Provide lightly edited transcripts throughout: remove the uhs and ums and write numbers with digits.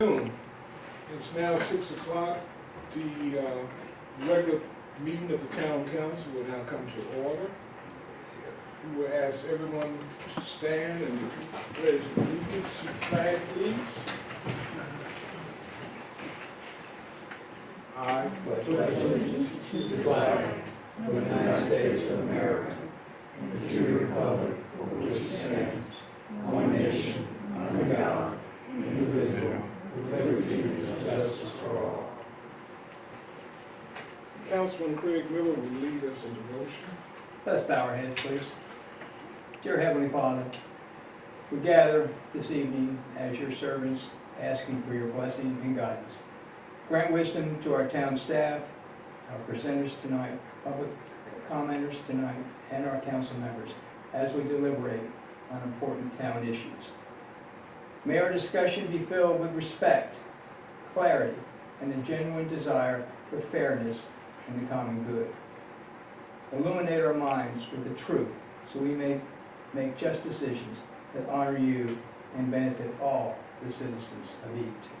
It's now 6 o'clock. The regular meeting of the town council will now come to order. We will ask everyone to stand and pledge allegiance to the flag, please. I pledge allegiance to the flag of the United States of America and to the republic for which it stands, one nation, under God, indivisible, with liberty and justice for all. Councilman Craig Miller will lead us in devotion. Let's bow our heads, please. Dear Heavenly Father, we gather this evening as your servants, asking for your blessing and guidance. Grant wisdom to our town staff, our presenters tonight, public commenters tonight, and our council members as we deliberate on important town issues. May our discussion be filled with respect, clarity, and a genuine desire for fairness and the common good. Illuminate our minds with the truth so we may make just decisions that honor you and benefit all the citizens of Edenton.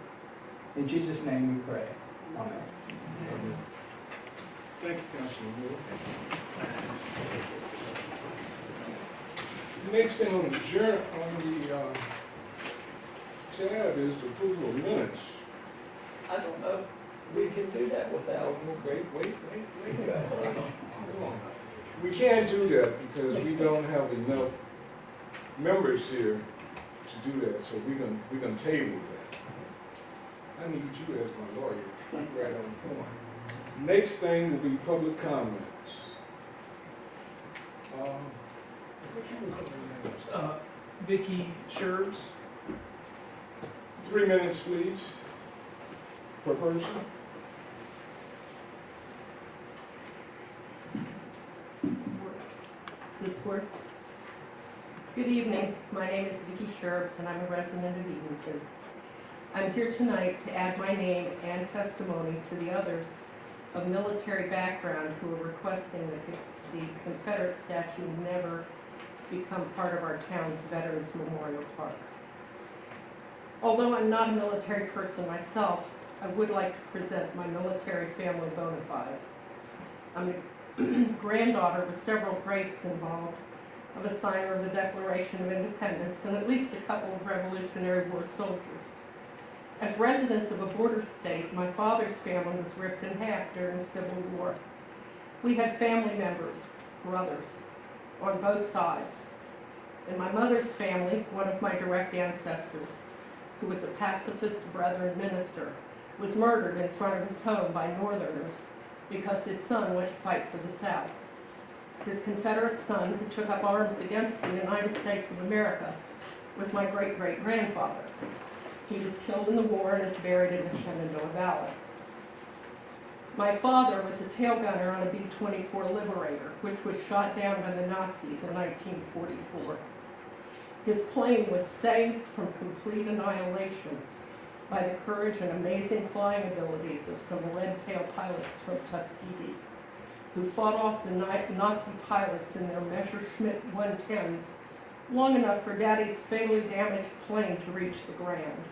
In Jesus' name we pray. Amen. Thank you, Councilman Miller. The next thing on the tab is the approval of minutes. I don't know if we can do that without. Wait. Hold on. We can't do that because we don't have enough members here to do that, so we're gonna table that. I need you as my lawyer, right on point. Next thing will be public comments. What you looking at? Vicky Sherbs. 3 minutes, please, per person. This work? Good evening. My name is Vicky Sherbs, and I'm a resident of Edenton. I'm here tonight to add my name and testimony to the others of military background who are requesting that the Confederate statue never become part of our town's Veterans Memorial Park. Although I'm not a military person myself, I would like to present my military family bona fides. I'm the granddaughter with several greats involved, of a signer of the Declaration of Independence, and at least a couple of Revolutionary War soldiers. As residents of a border state, my father's family was ripped in half during the Civil War. We had family members, brothers, on both sides. In my mother's family, one of my direct ancestors, who was a pacifist Brethren minister, was murdered in front of his home by Northerners because his son went to fight for the South. His Confederate son, who took up arms against the United States of America, was my great-great-grandfather. He was killed in the war and is buried in the Shenandoah Valley. My father was a tail gunner on a B-24 Liberator, which was shot down by the Nazis in 1944. His plane was saved from complete annihilation by the courage and amazing flying abilities of some lead-tail pilots from Tuskegee, who fought off the Nazi pilots in their Messerschmitt 110s long enough for Daddy's fatally damaged plane to reach the ground.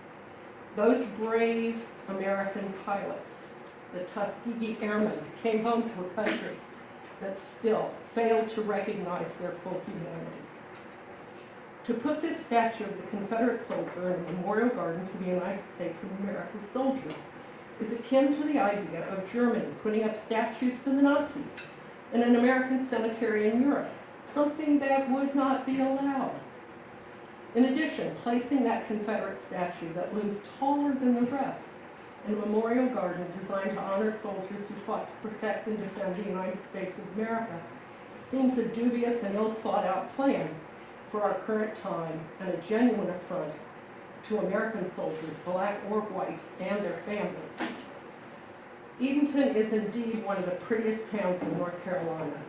Those brave American pilots, the Tuskegee Airmen, came home to a country that still failed to recognize their full humanity. To put this statue of the Confederate soldier in a memorial garden to the United States of America's soldiers is akin to the idea of Germany putting up statues to the Nazis in an American cemetery in Europe, something that would not be allowed. In addition, placing that Confederate statue that looms taller than the rest in a memorial garden designed to honor soldiers who fought to protect and defend the United States of America seems a dubious and ill-thought-out plan for our current time and a genuine affront to American soldiers, black or white, and their families. Edenton is indeed one of the prettiest towns in North Carolina.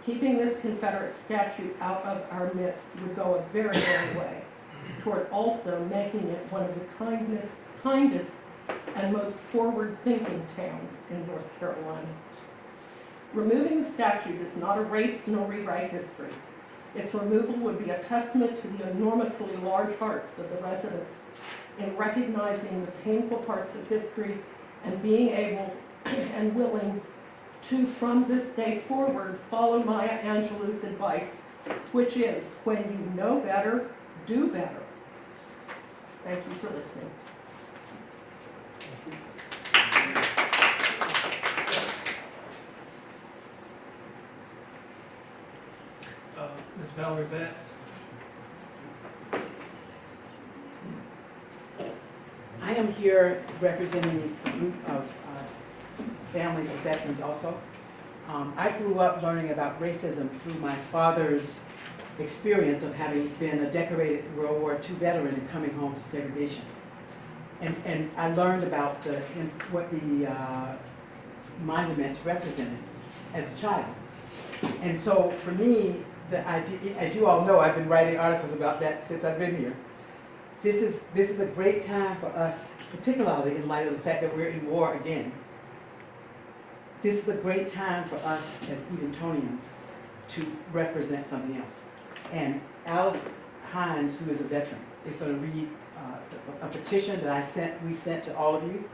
Keeping this Confederate statue out of our midst would go a very long way toward also making it one of the kindest and most forward-thinking towns in North Carolina. Removing the statue does not erase nor rewrite history. Its removal would be a testament to the enormously large hearts of the residents in recognizing the painful parts of history and being able and willing to, from this day forward, follow Maya Angelou's advice, which is, when you know better, do better. Thank you for listening. Ms. Valerie Betts. I am here representing a group of families of veterans also. I grew up learning about racism through my father's experience of having been a decorated World War II veteran and coming home to segregation. And I learned about what the monuments represented as a child. And so for me, the idea, as you all know, I've been writing articles about that since I've been here. This is a great time for us, particularly in light of the fact that we're in war again. This is a great time for us as Edentonians to represent something else. And Alice Hines, who is a veteran, is going to read a petition that we sent to all of you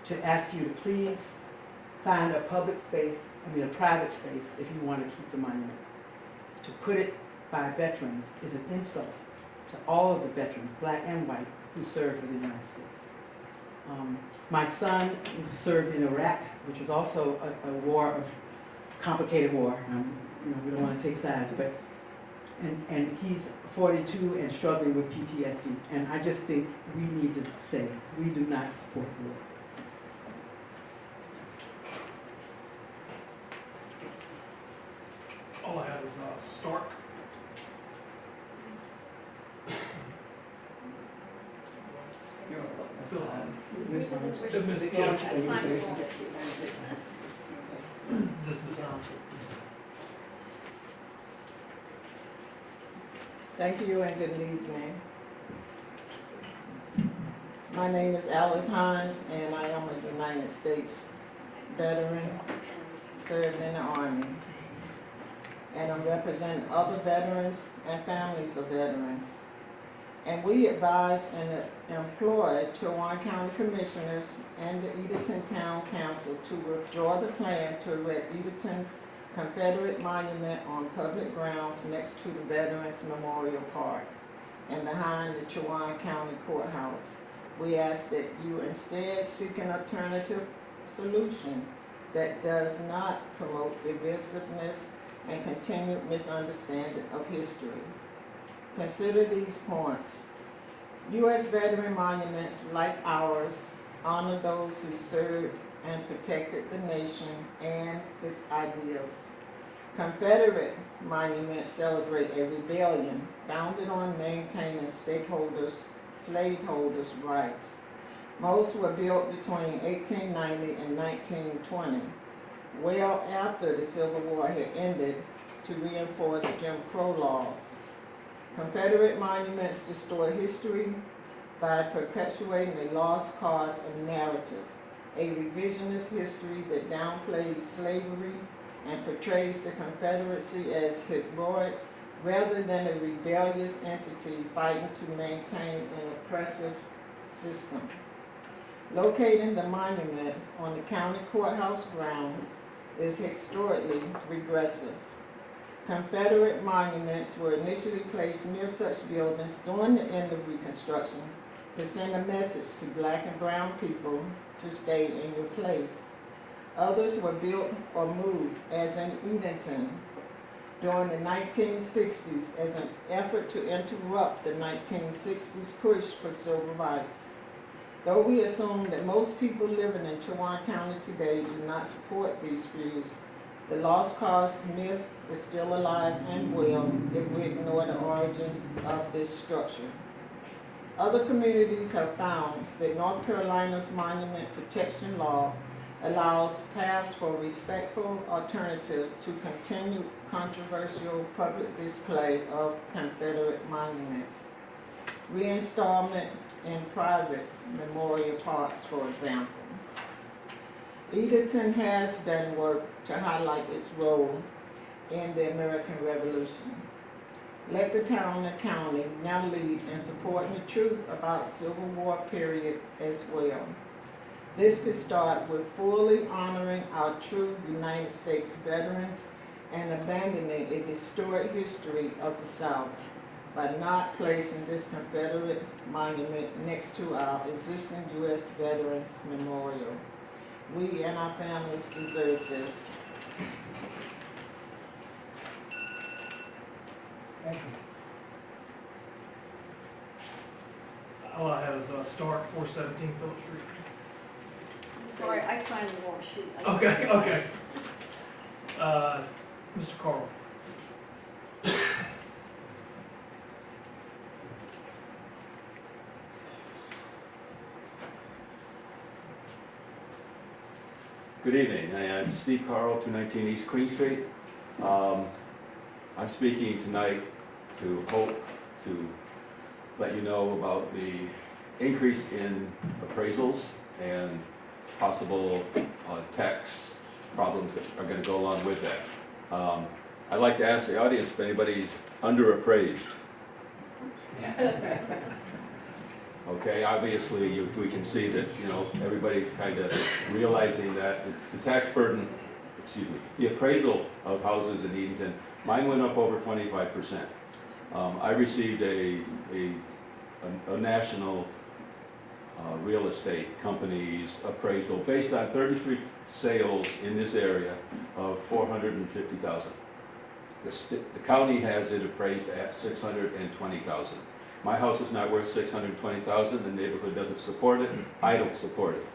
to ask you to please find a public space, a private space, if you want to keep the monument. To put it by veterans is an insult to all of the veterans, black and white, who served for the United States. My son, who served in Iraq, which was also a war of complicated war. We don't want to take sides, but and he's 42 and struggling with PTSD. And I just think we need to say we do not support the war. All I have is Stark. Ms. Hines. Thank you and good evening. My name is Alice Hines and I am a United States veteran, served in the Army. And I'm representing other veterans and families of veterans. And we advise and employ Chowan County Commissioners and the Edenton Town Council to withdraw the plan to erect Edenton's Confederate monument on public grounds next to the Veterans Memorial Park and behind the Chowan County Courthouse. We ask that you instead seek an alternative solution that does not promote divisiveness and continued misunderstanding of history. Consider these points. U.S. veteran monuments like ours honor those who served and protected the nation and its ideals. Confederate monuments celebrate a rebellion founded on maintaining slaveholders' rights. Most were built between 1890 and 1920, well after the Civil War had ended, to reinforce Jim Crow laws. Confederate monuments distort history by perpetuating a lost cause of narrative, a revisionist history that downplays slavery and portrays the Confederacy as heroic rather than a rebellious entity fighting to maintain an oppressive system. Locating the monument on the county courthouse grounds is historically regressive. Confederate monuments were initially placed near such buildings during the end of Reconstruction to send a message to black and brown people to stay in your place. Others were built or moved, as in Edenton, during the 1960s as an effort to interrupt the 1960s push for civil rights. Though we assume that most people living in Chowan County today do not support these views, the lost cause myth is still alive and well if we ignore the origins of this structure. Other communities have found that North Carolina's monument protection law allows paths for respectful alternatives to continued controversial public display of Confederate monuments. Reinstallment in private memorial parks, for example. Edenton has done work to highlight its role in the American Revolution. Let the town and county now lead in supporting the truth about Civil War period as well. This could start with fully honoring our true United States veterans and abandoning a distorted history of the South by not placing this Confederate monument next to our existing U.S. Veterans Memorial. We and our families deserve this. Thank you. All I have is Stark, 417 Phillip Street. Sorry, I signed the wrong sheet. Okay, okay. Mr. Carl. Good evening, I'm Steve Carl, 219 East Queen Street. I'm speaking tonight to hope to let you know about the increase in appraisals and possible tax problems that are going to go along with that. I'd like to ask the audience if anybody's underappraised. Okay, obviously we can see that, you know, everybody's kind of realizing that the tax burden, excuse me, the appraisal of houses in Edenton, mine went up over 25%. I received a national real estate company's appraisal based on 33 sales in this area of $450,000. The county has it appraised at $620,000. My house is not worth $620,000. The neighborhood doesn't support it. I don't support it.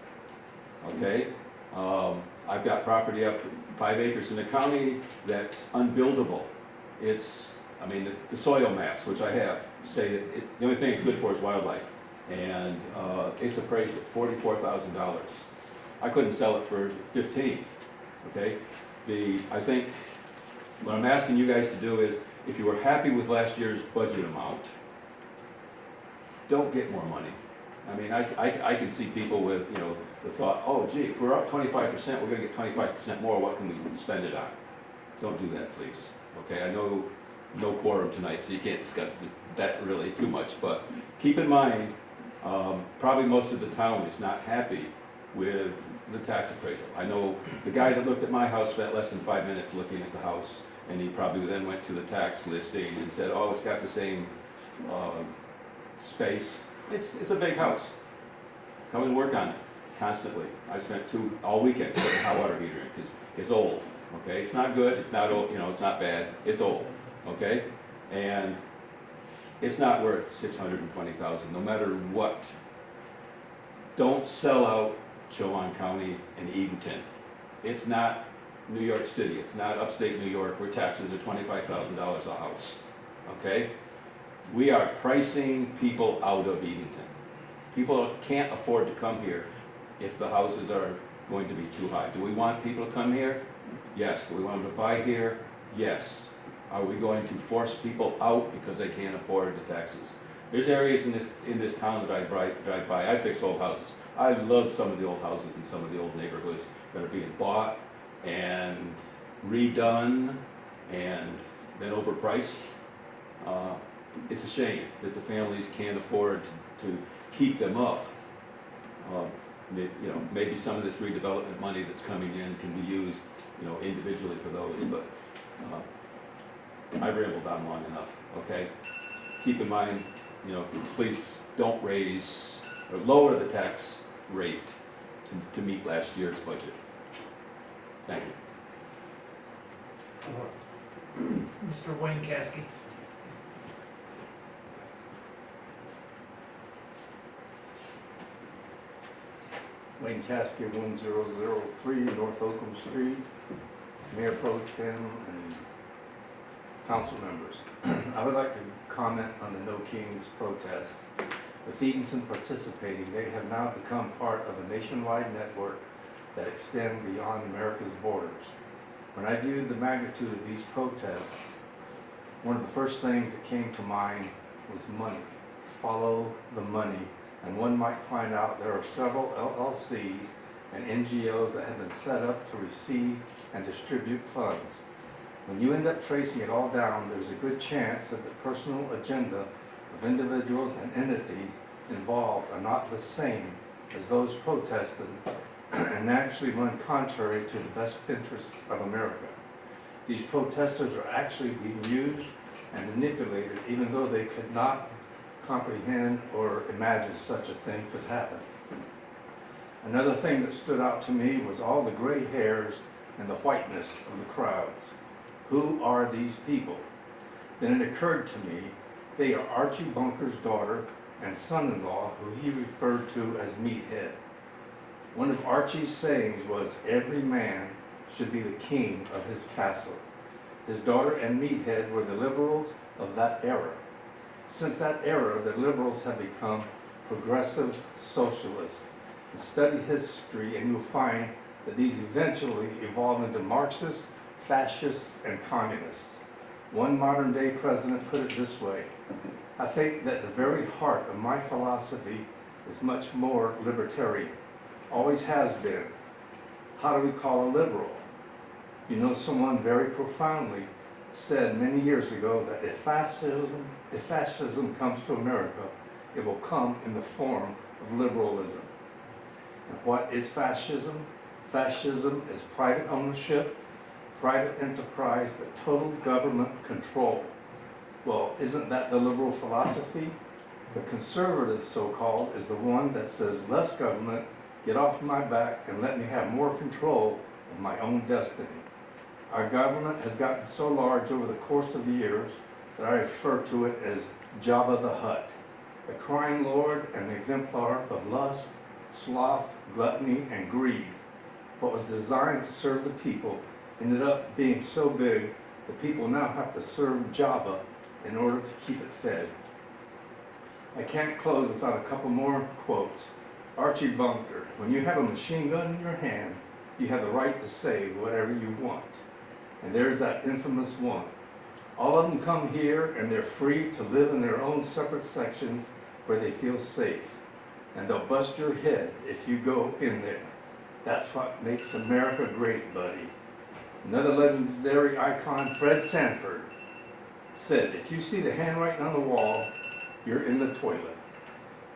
Okay, I've got property up 5 acres in the county that's unbuildable. It's, I mean, the soil maps, which I have, say that the only thing it's good for is wildlife. And it's appraised at $44,000. I couldn't sell it for 15. Okay, I think what I'm asking you guys to do is, if you were happy with last year's budget amount, don't get more money. I mean, I can see people with, you know, the thought, oh gee, if we're up 25%, we're gonna get 25% more, what can we spend it on? Don't do that, please. Okay, I know no quorum tonight, so you can't discuss that really too much, but keep in mind, probably most of the town is not happy with the tax appraisal. I know the guy that looked at my house spent less than 5 minutes looking at the house, and he probably then went to the tax listing and said, oh, it's got the same space. It's a big house. Come and work on it constantly. I spent all weekend putting a hot water heater in because it's old. Okay, it's not good. It's not old. You know, it's not bad. It's old. Okay, and it's not worth $620,000, no matter what. Don't sell out Chowan County and Edenton. It's not New York City. It's not upstate New York where taxes are $25,000 a house. Okay. We are pricing people out of Edenton. People can't afford to come here if the houses are going to be too high. Do we want people to come here? Yes. Do we want them to buy here? Yes. Are we going to force people out because they can't afford the taxes? There's areas in this town that I drive by. I fix old houses. I love some of the old houses in some of the old neighborhoods that are being bought and redone and then overpriced. It's a shame that the families can't afford to keep them up. You know, maybe some of this redevelopment money that's coming in can be used, you know, individually for those. But I've rambled on long enough. Okay, keep in mind, you know, please don't raise or lower the tax rate to meet last year's budget. Thank you. Mr. Wayne Caskey. Wayne Caskey, 1003 North Oakland Street, Mayor Pro Tem and council members. I would like to comment on the No Kings protest. With Edenton participating, they have now become part of a nationwide network that extend beyond America's borders. When I viewed the magnitude of these protests, one of the first things that came to mind was money. Follow the money. And one might find out there are several LLCs and NGOs that have been set up to receive and distribute funds. When you end up tracing it all down, there's a good chance that the personal agenda of individuals and entities involved are not the same as those protested and actually run contrary to the best interests of America. These protesters are actually being used and manipulated even though they could not comprehend or imagine such a thing could happen. Another thing that stood out to me was all the gray hairs and the whiteness of the crowds. Who are these people? Then it occurred to me, they are Archie Bunker's daughter and son-in-law, who he referred to as Meathead. One of Archie's sayings was, every man should be the king of his castle. His daughter and Meathead were the liberals of that era. Since that era, the liberals have become progressive socialists. And study history and you'll find that these eventually evolved into Marxists, fascists, and communists. One modern day president put it this way, I think that the very heart of my philosophy is much more libertarian, always has been. How do we call a liberal? You know, someone very profoundly said many years ago that if fascism comes to America, it will come in the form of liberalism. And what is fascism? Fascism is private ownership, private enterprise, but total government control. Well, isn't that the liberal philosophy? The conservative, so-called, is the one that says less government, get off my back and let me have more control of my own destiny. Our government has gotten so large over the course of the years that I refer to it as Jabba the Hutt, a crime lord and exemplar of lust, sloth, gluttony, and greed. What was designed to serve the people ended up being so big that people now have to serve Jabba in order to keep it fed. I can't close without a couple more quotes. Archie Bunker, when you have a machine gun in your hand, you have the right to say whatever you want. And there's that infamous one. All of them come here and they're free to live in their own separate sections where they feel safe. And they'll bust your head if you go in there. That's what makes America great, buddy. Another legendary icon, Fred Sanford, said, if you see the handwriting on the wall, you're in the toilet.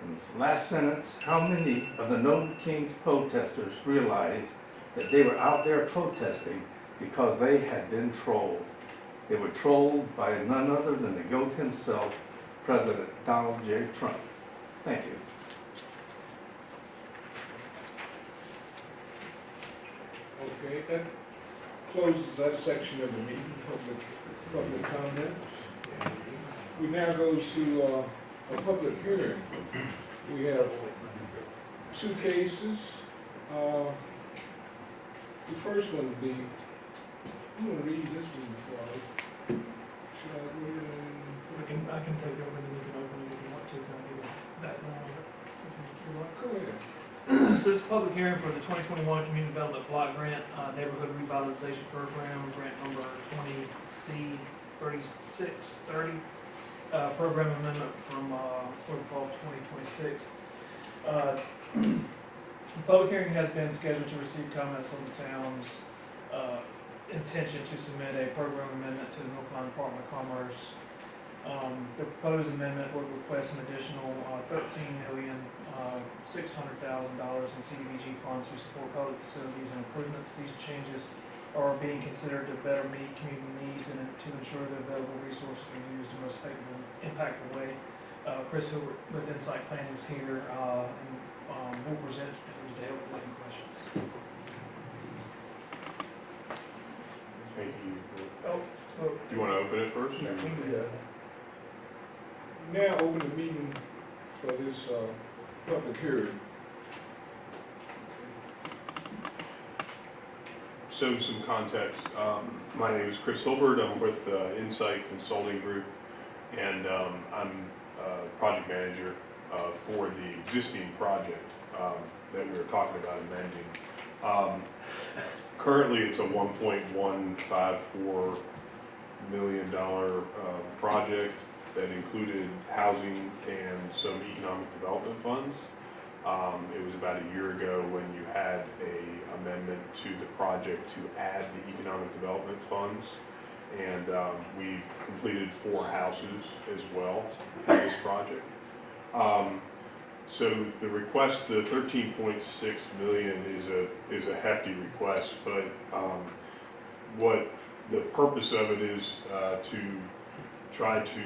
And the last sentence, how many of the No Kings protesters realized that they were out there protesting because they had been trolled? They were trolled by none other than the GOAT himself, President Donald J. Trump. Thank you. Okay, that closes that section of the meeting, public comment. We now go to a public hearing. We have two cases. The first one would be, I'm going to read this one before I, should I go ahead and? I can take over and then you can open it if you want to, kind of give it that long. Go ahead. So this is a public hearing for the 2021 Community Development Block Grant Neighborhood Revitalization Program, grant number 20C3630, program amendment from for the fall of 2026. The public hearing has been scheduled to receive comments on the town's intention to submit a program amendment to the North Carolina Department of Commerce. The proposed amendment would request an additional $13,600,000 in CDBG funds to support public facilities and improvements. These changes are being considered to better meet community needs and to ensure that available resources are used in the most effective and impactful way. Chris Hilbert with Insight Planning is here and will present and to help with any questions. Thank you. Oh, so, Do you want to open it first? yeah, we can do that. Now open the meeting for this public hearing. So some context. My name is Chris Hilbert. I'm with Insight Consulting Group, and I'm project manager for the existing project that we were talking about amending. Currently, it's a $1.154 million project that included housing and some economic development funds. It was about a year ago when you had a amendment to the project to add the economic development funds, And we've completed 4 houses as well through this project. So the request, the 13.6 million is a hefty request, but what the purpose of it is to try to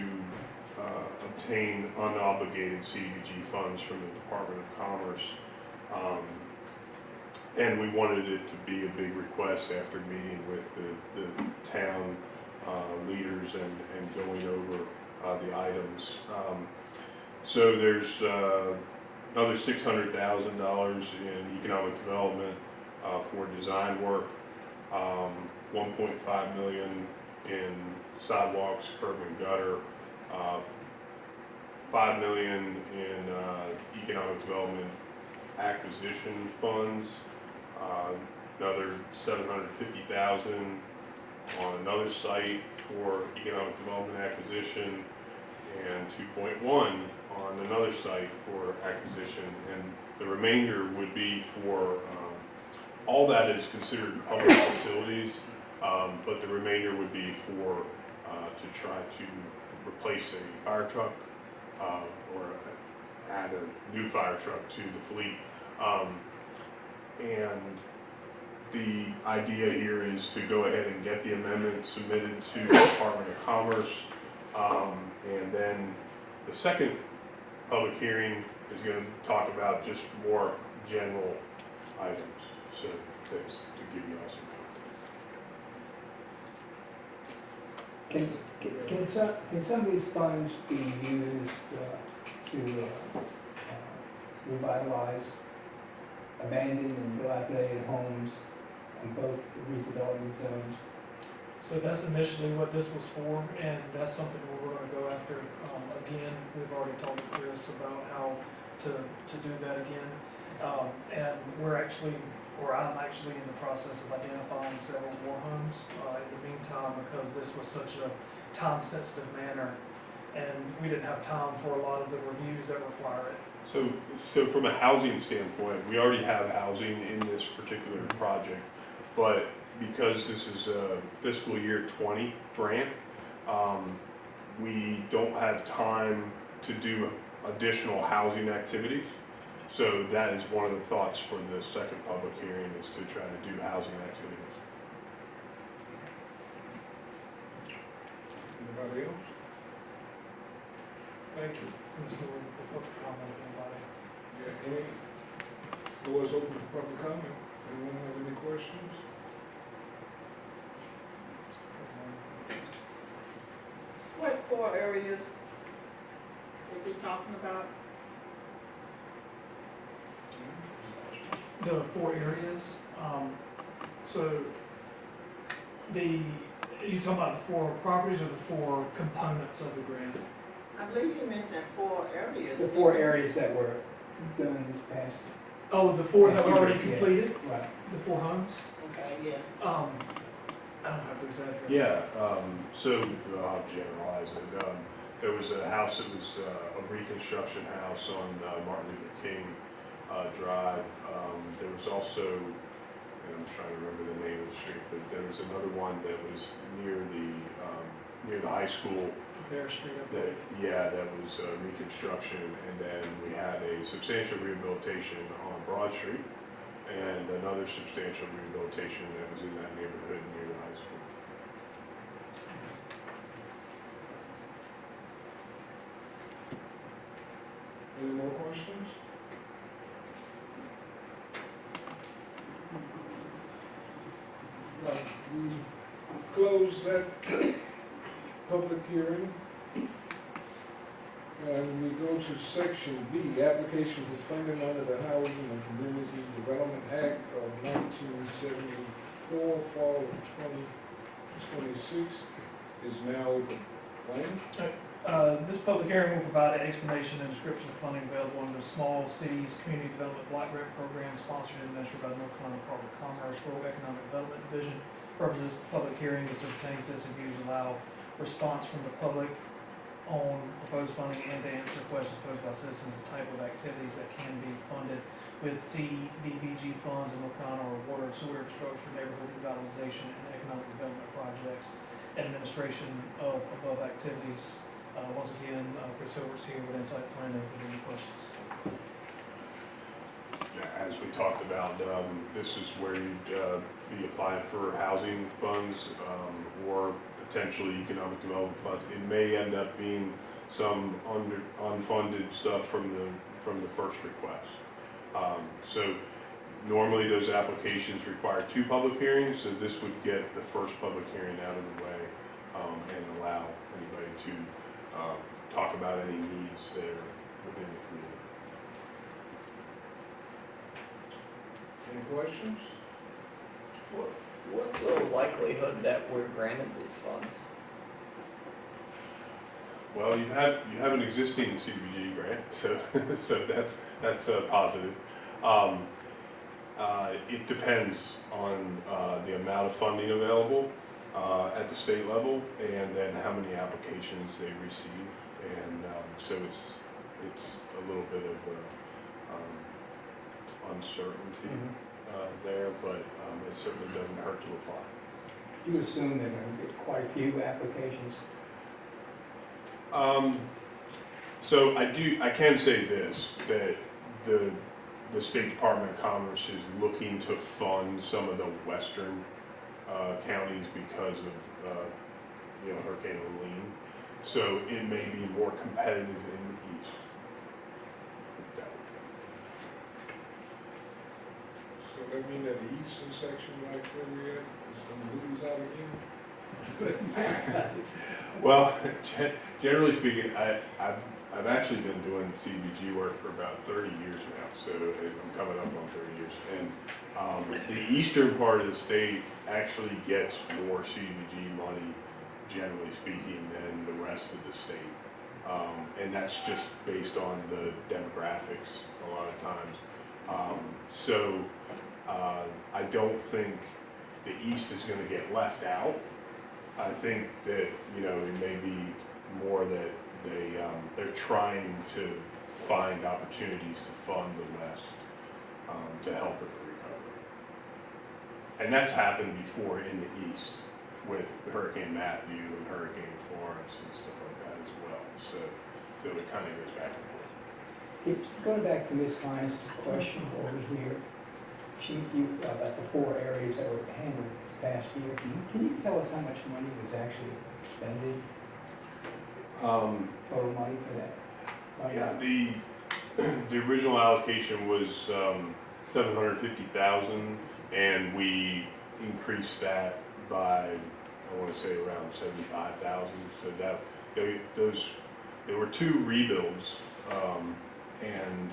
obtain unobligated CDBG funds from the Department of Commerce. And we wanted it to be a big request after meeting with the town leaders and going over the items. So there's another $600,000 in economic development for design work, 1.5 million in sidewalks, curb and gutter, 5 million in economic development acquisition funds, another 750,000 on another site for economic development acquisition, and 2.1 on another site for acquisition, and the remainder would be for, all that is considered public facilities, but the remainder would be for, to try to replace a fire truck, or add a new fire truck to the fleet. And the idea here is to go ahead and get the amendment submitted to the Department of Commerce. And then the second public hearing is going to talk about just more general items. So that's to give you all some context. Can some of these funds be used to revitalize abandoned and dilapidated homes in both the redevelopment zones? So that's initially what this was for, and that's something we're gonna go after. Again, we've already talked to Chris about how to do that again. And I'm actually in the process of identifying several more homes in the meantime, because this was such a time-sensitive manner, and we didn't have time for a lot of the reviews that require it. So from a housing standpoint, we already have housing in this particular project, but because this is a fiscal year 20 grant, we don't have time to do additional housing activities. So that is one of the thoughts for the second public hearing, is to try to do housing activities. Anybody else? Thank you. I'm still waiting for public comment, if anybody. Yeah, any, floor is open for public comment. Anyone have any questions? What 4 areas is he talking about? The 4 areas, so you talking about the 4 properties or the 4 components of the grant? I believe you mentioned 4 areas. The 4 areas that were done this past. Oh, the 4 that were already Yeah. completed, Right. the 4 homes? Okay, yes. I don't have those addresses. Yeah, so I'll generalize it. There was a house that was a reconstruction house on Martin Luther King Drive. There was also, and I'm trying to remember the name of the street, but there was another one that was near the high school. Bear Street up That, there. that was reconstruction, and then we had a substantial rehabilitation on Broad Street, and another substantial rehabilitation that was in that neighborhood near the high school. Any more questions? Right, we close that public hearing. And we go to section B, application for funding under the Housing and Community Development Act of 1974, fall of 2026 is now open. Wayne? This public hearing will provide an explanation and description of funding available under the Small Cities Community Development Block Grant Program sponsored and administered by the North Carolina Department of Commerce Rural Economic Development Division. Purpose of this public hearing is to obtain citizen views and allow response from the public on proposed funding and to answer questions posed by citizens, the type of activities that can be funded with CDBG funds in North Carolina or water and sewer infrastructure, neighborhood revitalization, and economic development projects. administration of above activities. Once again, Chris Hilbert's here with Insight Planning, if you have any questions. As we talked about, this is where you'd be applying for housing funds or potentially economic development funds. It may end up being some unfunded stuff from the first request. So normally those applications require 2 public hearings, so this would get the first public hearing out of the way and allow anybody to talk about any needs that are within the community. Any questions? What's the likelihood that we're granted these funds? Well, you have an existing CDBG grant, so so that's positive. It depends on the amount of funding available at the state level, and then how many applications they receive, and so it's a little bit of uncertainty there, but it certainly doesn't hurt to apply. You assume they're going to get quite a few applications? So I can say this, that the State Department of Commerce is looking to fund some of the western counties because of Hurricane Helene. So it may be more competitive in the east. So that mean that the eastern section, like where we at, is gonna lose out again? Well, generally speaking, I've actually been doing CDBG work for about 30 years now, so I'm coming up on 30 years. And the eastern part of the state actually gets more CDBG money, generally speaking, than the rest of the state. And that's just based on the demographics a lot of times. So I don't think the east is going to get left out. I think that, it may be more that they're trying to find opportunities to fund the West to help with the recovery. And that's happened before in the East with Hurricane Matthew and Hurricane Florence and stuff like that as well. So it kind of goes back and forth. Going back to Ms. Hines' question over here, about the 4 areas that were handled this past year. Can you tell us how much money was actually expended? Total money for that? Yeah, the original allocation was $750,000, and we increased that by, I want to say, around $75,000. So that there were 2 rebuilds and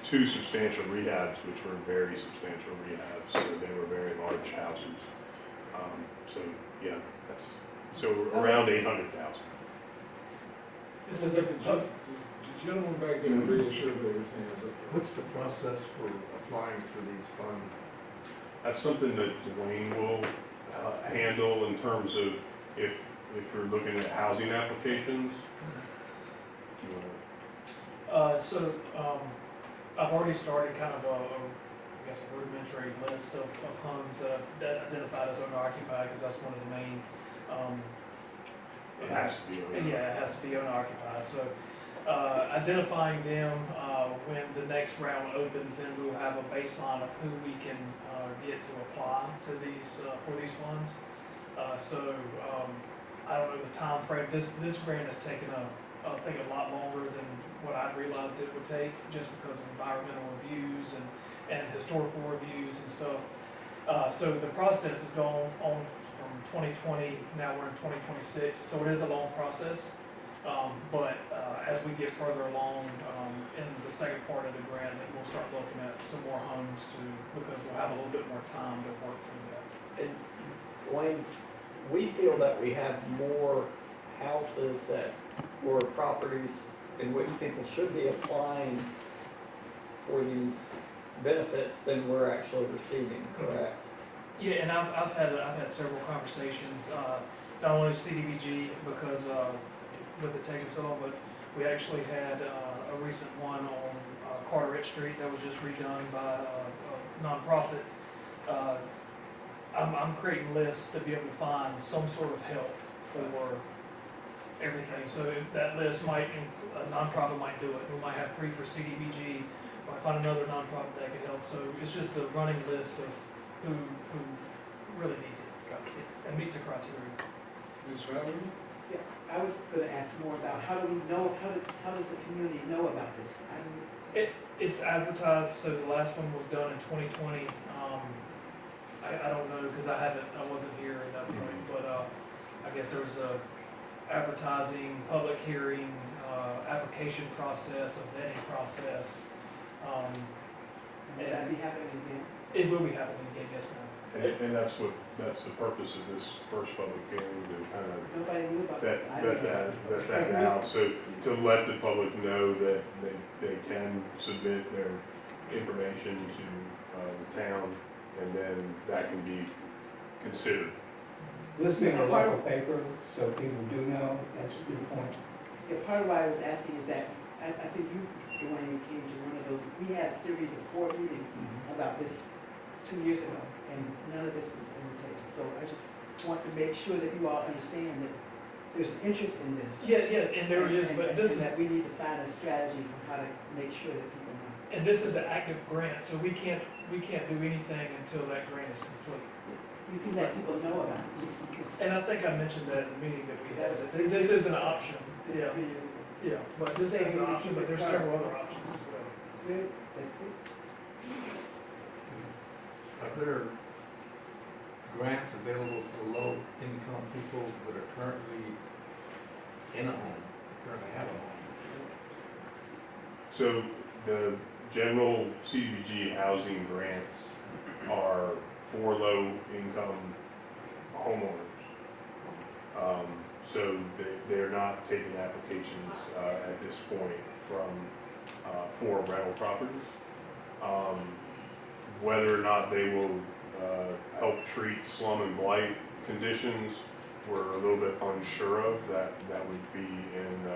2 substantial rehabs, which were very substantial rehabs. So they were very large houses. So yeah, so around $800,000. This is The gentleman back there in the red shirt with his hands up. What's the process for applying for these funds? That's something that Dwayne will handle in terms of if you're looking at housing applications. Do you wanna- I've already started kind of a rudimentary list of homes that identified as owner occupied, because that's one of the main. It has to be. Yeah, it has to be owner occupied. So identifying them when the next round opens, then we'll have a baseline of who we can get to apply to these for these funds. I don't know the time frame. This grant has taken I think a lot longer than what I realized it would take, just because of environmental reviews and historical reviews and stuff. So the process has gone on from 2020, now we're in 2026, so it is a long process. But as we get further along in the second part of the grant, then we'll start looking at some more homes because we'll have a little bit more time to work through that. And Wayne, we feel that we have more houses or properties in which people should be applying for these benefits than we're actually receiving, correct? Yeah, and I've had several conversations, not only CDBG because with it taking so long, but we actually had a recent one on Carteret Street that was just redone by a nonprofit. I'm creating lists to be able to find some sort of help for everything. So if that list might, a nonprofit might do it, we might have 3 for CDBG, might find another nonprofit that could help. So it's just a running list of who really needs it and meets the criteria. Ms. Valerie? I was gonna ask more about how do we know, how does the community know about this? It's advertised, so the last one was done in 2020. I don't know, because I wasn't here at that point, but I guess there was a advertising, public hearing, application process, a vetting process. Will that be happening again? It will be happening again, yes, ma'am. And that's the purpose of this first public hearing, to kind of Nobody knew about this. vet that out, so to let the public know that they can submit their information to the town, and then that can be considered. This being a local paper, so people do know, that's a good point. Yeah, part of why I was asking is that, I think you, Dwayne, came to one of those, we had a series of 4 meetings about this 2 years ago, and none of this was undertaken. So I just want to make sure that you all understand that there's an interest in this. Yeah, and there is, but this And is, that we need to find a strategy for how to make sure that people know. and this is an active grant, so we can't do anything until that grant is complete. You can let people know about it, just because. And I think I mentioned that in the meeting that we That had, was that this is an option. Yeah, 3 years ago. yeah, but this is an option, but there's several other options as well. Good, that's good. Are there grants available for low-income people that are currently in a home, currently have a home? So the general CDBG housing grants are for low-income homeowners. So they're not taking applications at this point for rental properties. Whether or not they will help treat slum and blight conditions, we're a little bit unsure of. That would be in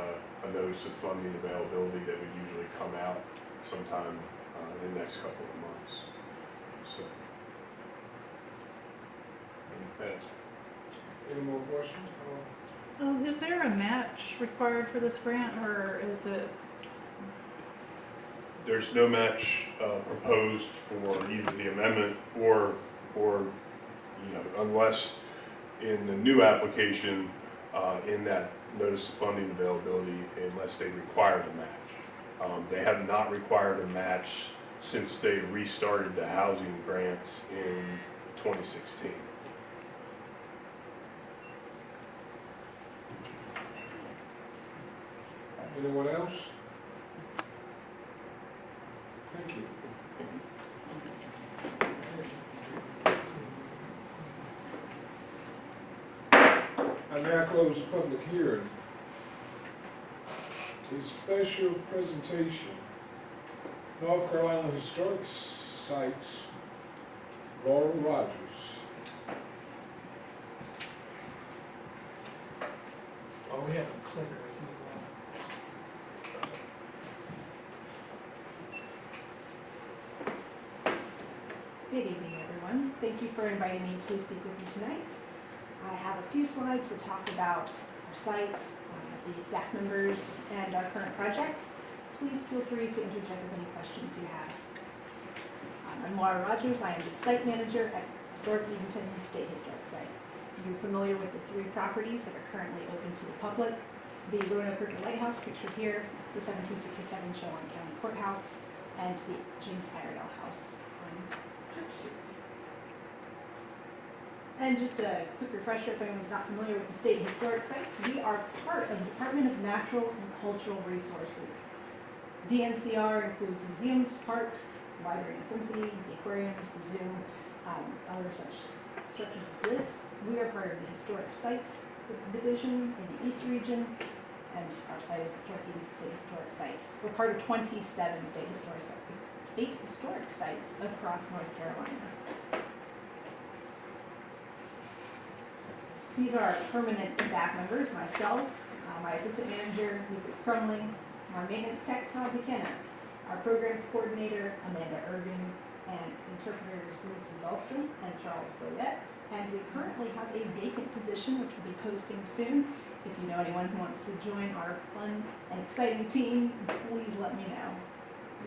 a notice of funding availability that would usually come out sometime in the next couple of months. So, Any more questions? Is there a match required for this grant, or is it? there's no match proposed for either the amendment or unless in the new application in that notice of funding availability, unless they require the match. They have not required a match since they restarted the housing grants in 2016. Anyone else? Thank you. I now close the public hearing. A special presentation, North Carolina Historic Sites, Laura Rogers. Oh, we have a clicker if you Good evening, everyone. Thank you for inviting me to speak with you tonight. I have a few slides that talk about our site, the staff members, and our current projects. Please feel free to interject with any questions you have. I'm Laura Rogers. I am the site manager at Historic Edenton State Historic Site. You're familiar with the 3 properties that are currently open to the public. The Roanoke River Lighthouse, pictured here, the 1767 Chowan County Courthouse, and the James Iredell House on Church Street. And just a quick refresher, if anyone's not familiar with the State Historic Sites, we are part of the Department of Natural and Cultural Resources. DNCR includes museums, parks, library and symphony, the aquariums, the zoo, other such structures as this. We are part of the Historic Sites Division in the East Region, and our site is Historic Edenton State Historic Site. We're part of 27 state historic sites across North Carolina. These are our permanent staff members, myself, my assistant manager, Lucas Crumling, our maintenance tech, Todd McKenna, our programs coordinator, Amanda Irving, and interpreters Lucy Dahlstrom and Charles Boyette. And we currently have a vacant position, which will be posting soon. If you know anyone who wants to join our fun and exciting team, please let me know.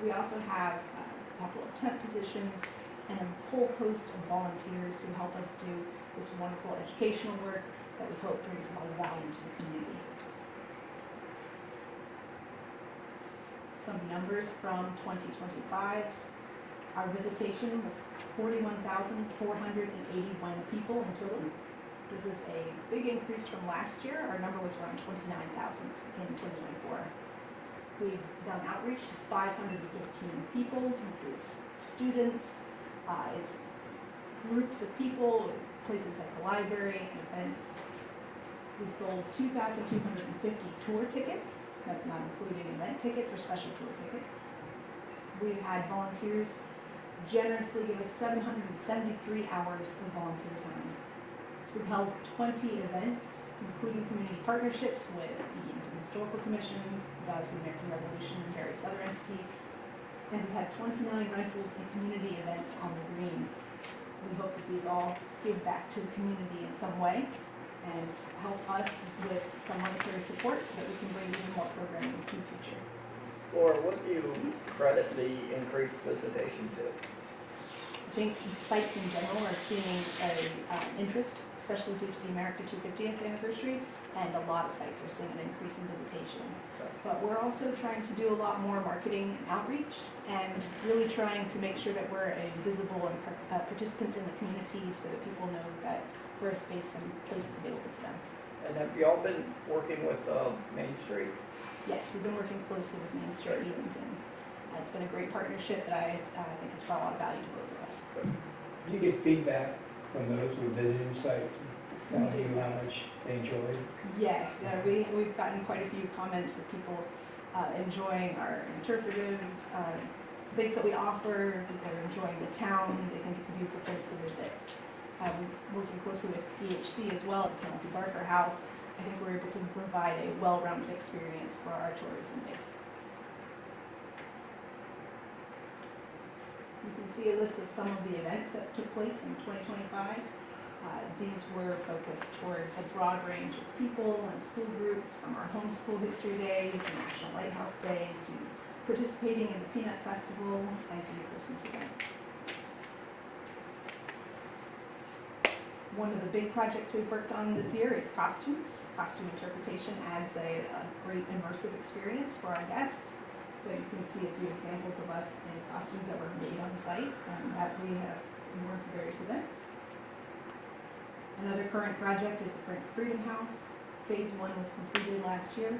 We also have a couple of temp positions and a whole host of volunteers who help us do this wonderful educational work that we hope brings a lot of value to the community. Some numbers from 2025. Our visitation was 41,481 people in total. This is a big increase from last year. Our number was around 29,000 in 2024. We've done outreach to 515 people. This is students, it's groups of people, places like the library and events. We sold 2,250 tour tickets. That's not including event tickets or special tour tickets. We've had volunteers generously give us 773 hours of volunteer time. We've held 20 events, including community partnerships with the Edenton Historical Commission, Daughters of the American Revolution, and various other entities. And we've had 29 rentals and community events on the green. We hope that these all give back to the community in some way and help us with some monetary support so that we can bring even more programming in the future. Laura, what do you credit the increased visitation to? I think sites in general are seeing an interest, especially due to the America 250th anniversary, and a lot of sites are seeing an increase in visitation. But we're also trying to do a lot more marketing and outreach, and really trying to make sure that we're a visible and participant in the community so that people know that we're a space and place that's available to them. And have you all been working with Main Street? Yes, we've been working closely with Main Street Edenton. It's been a great partnership that I think has brought a lot of value to both of us. You get feedback from those who are visiting sites, telling you how much they enjoy. Yes, we've gotten quite a few comments of people enjoying our interpretive things that we offer. People are enjoying the town. They think it's a beautiful place to visit. Working closely with EHC as well at the Penalty Barker House, I think we're able to provide a well-rounded experience for our tourism base. You can see a list of some of the events that took place in 2025. These were focused towards a broad range of people and school groups, from our homeschool history day to National Lighthouse Day to participating in the Peanut Festival and to the Christmas event. One of the big projects we've worked on this year is costumes. Costume interpretation adds a great immersive experience for our guests. So you can see a few examples of us in costumes that were made on site that we have worn for various events. Another current project is the Frank's Freedom House. Phase 1 was completed last year,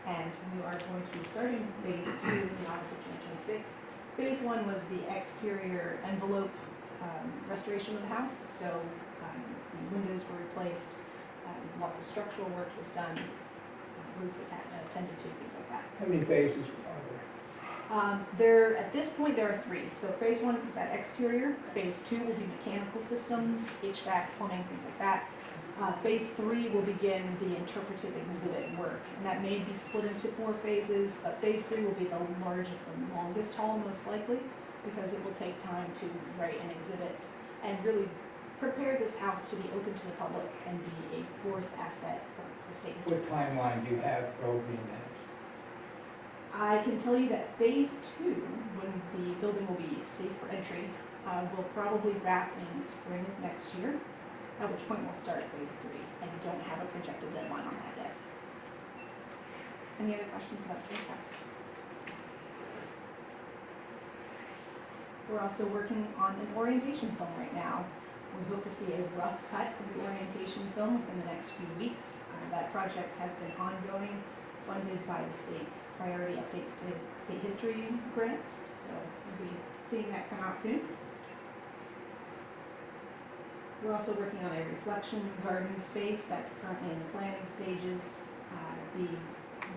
and we are going to be starting phase 2 in August of 2026. Phase 1 was the exterior envelope restoration of the house. So the windows were replaced, lots of structural work was done, roof attended to, things like that. How many phases are there? At this point, there are 3. So phase 1 is that exterior. Phase 2 will be mechanical systems, HVAC, plumbing, things like that. Phase 3 will begin the interpretive exhibit work, and that may be split into 4 phases, but phase 3 will be the largest and longest hall, most likely, because it will take time to write an exhibit and really prepare this house to be open to the public and be a 4th asset for the state. What timeline do you have for opening that? I can tell you that phase 2, when the building will be safe for entry, will probably wrap in spring of next year, at which point we'll start phase 3. I don't have a projected deadline on that yet. Any other questions about phase house? We're also working on an orientation film right now. We hope to see a rough cut of the orientation film within the next few weeks. That project has been ongoing, funded by the state's priority updates to state history grants. So we'll be seeing that come out soon. We're also working on a reflection garden space that's currently in the planning stages. The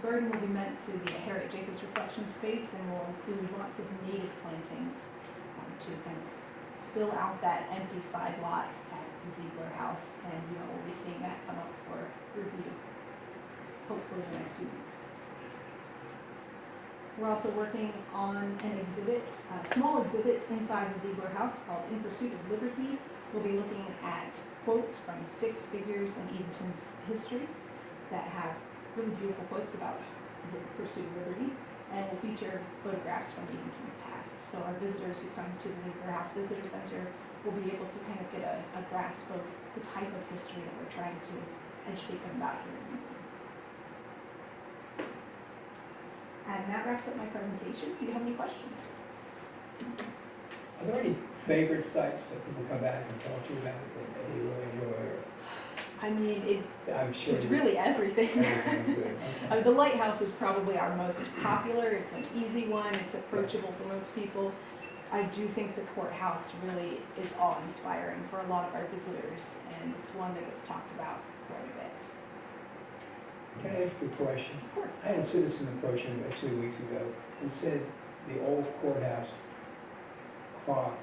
garden will be meant to be a Harriet Jacobs reflection space and will include lots of native plantings to kind of fill out that empty side lot at the Ziegler House, and we'll be seeing that come up for review, hopefully in the next few weeks. We're also working on an exhibit, a small exhibit inside the Ziegler House called In Pursuit of Liberty. We'll be looking at quotes from 6 figures in Edenton's history that have really beautiful quotes about the pursuit of liberty, and will feature photographs from Edenton's past. So our visitors who come to the Ziegler House Visitor Center will be able to kind of get a grasp of the type of history that we're trying to educate them about here in Edenton. And that wraps up my presentation. Do you have any questions? Are there any favorite sites that people come back and talk to you about that they really enjoy? I mean, I'm sure it's really everything. everything's good. Okay. The lighthouse is probably our most popular. It's an easy one. It's approachable for most people. I do think the courthouse really is awe-inspiring for a lot of our visitors, and it's one that gets talked about quite a bit. Can I ask you a question? Of course. I had a citizen approach me about 2 weeks ago and said the old courthouse clock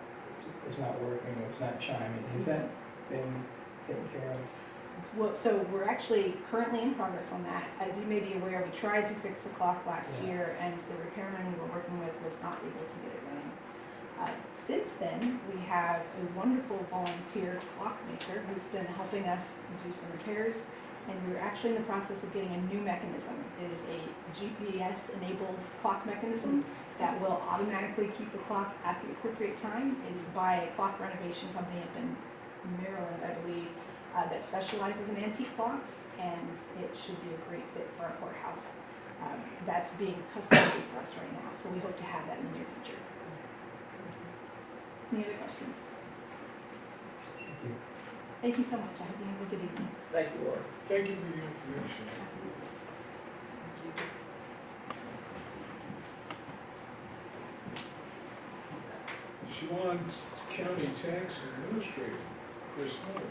was not working, was not chiming. Has that been taken care of? Well, so we're actually currently in progress on that. As you may be aware, we tried to fix the clock last year, and the repairman we were working with was not able to get it running. Since then, we have a wonderful volunteer clockmaker who's been helping us do some repairs, and we're actually in the process of getting a new mechanism. It is a GPS-enabled clock mechanism that will automatically keep the clock at the appropriate time. It's by a clock renovation company up in Maryland, I believe, that specializes in antique clocks, and it should be a great fit for our courthouse. That's being custom made for us right now, so we hope to have that in the near future. Any other questions? Thank you. Thank you so much. I hope you have a good evening. Thank you, Laura. Thank you for your information. Shawan County Tax Administrator, Chris Hull.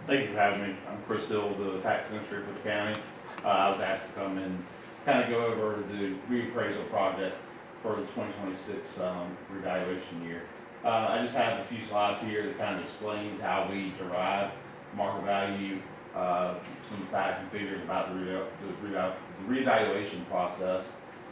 Thank you for having me. I'm Chris Hill, the tax administrator for the county. I was asked to come and kind of go over the reappraisal project for the 2026 revaluation year. I just have a few slides here that kind of explains how we derive market value, some facts and figures about the revaluation process.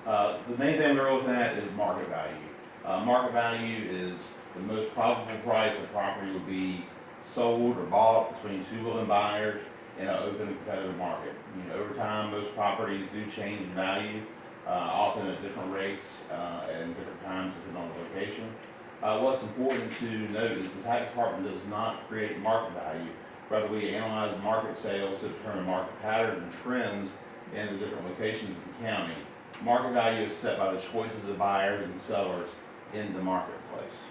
The main thing we're looking at is market value. Market value is the most probable price a property will be sold or bought between 2 willing buyers in an open and competitive market. You know, over time, most properties do change in value, often at different rates and different times depending on the location. What's important to note is the tax department does not create market value. Rather, we analyze market sales to determine market patterns and trends in the different locations of the county. Market value is set by the choices of buyers and sellers in the marketplace.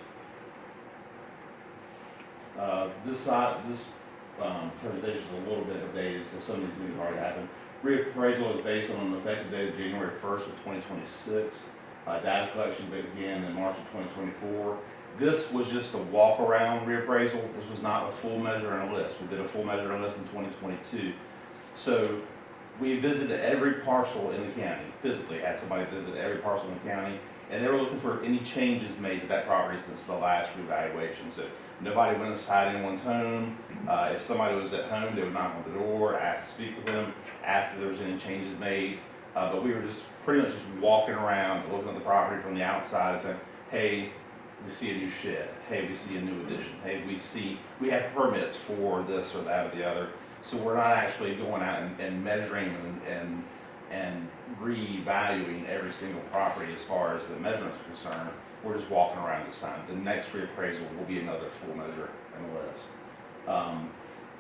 This presentation is a little bit outdated, so some of these things have already happened. Reappraisal is based on an effective date of January 1st of 2026. Data collection began in March of 2024. This was just a walk-around reappraisal. This was not a full measure and a list. We did a full measure and list in 2022. So we visited every parcel in the county, physically had somebody visit every parcel in the county, and they were looking for any changes made to that property since the last revaluation. So nobody went inside anyone's home. If somebody was at home, they would knock on the door, ask to speak with them, ask if there was any changes made. But we were just pretty much just walking around, looking at the property from the outside, saying, hey, we see a new shed. Hey, we see a new addition. Hey, we have permits for this or that or the other. So we're not actually going out and measuring and revaluing every single property as far as the measurements are concerned. We're just walking around this time. The next reappraisal will be another full measure and list.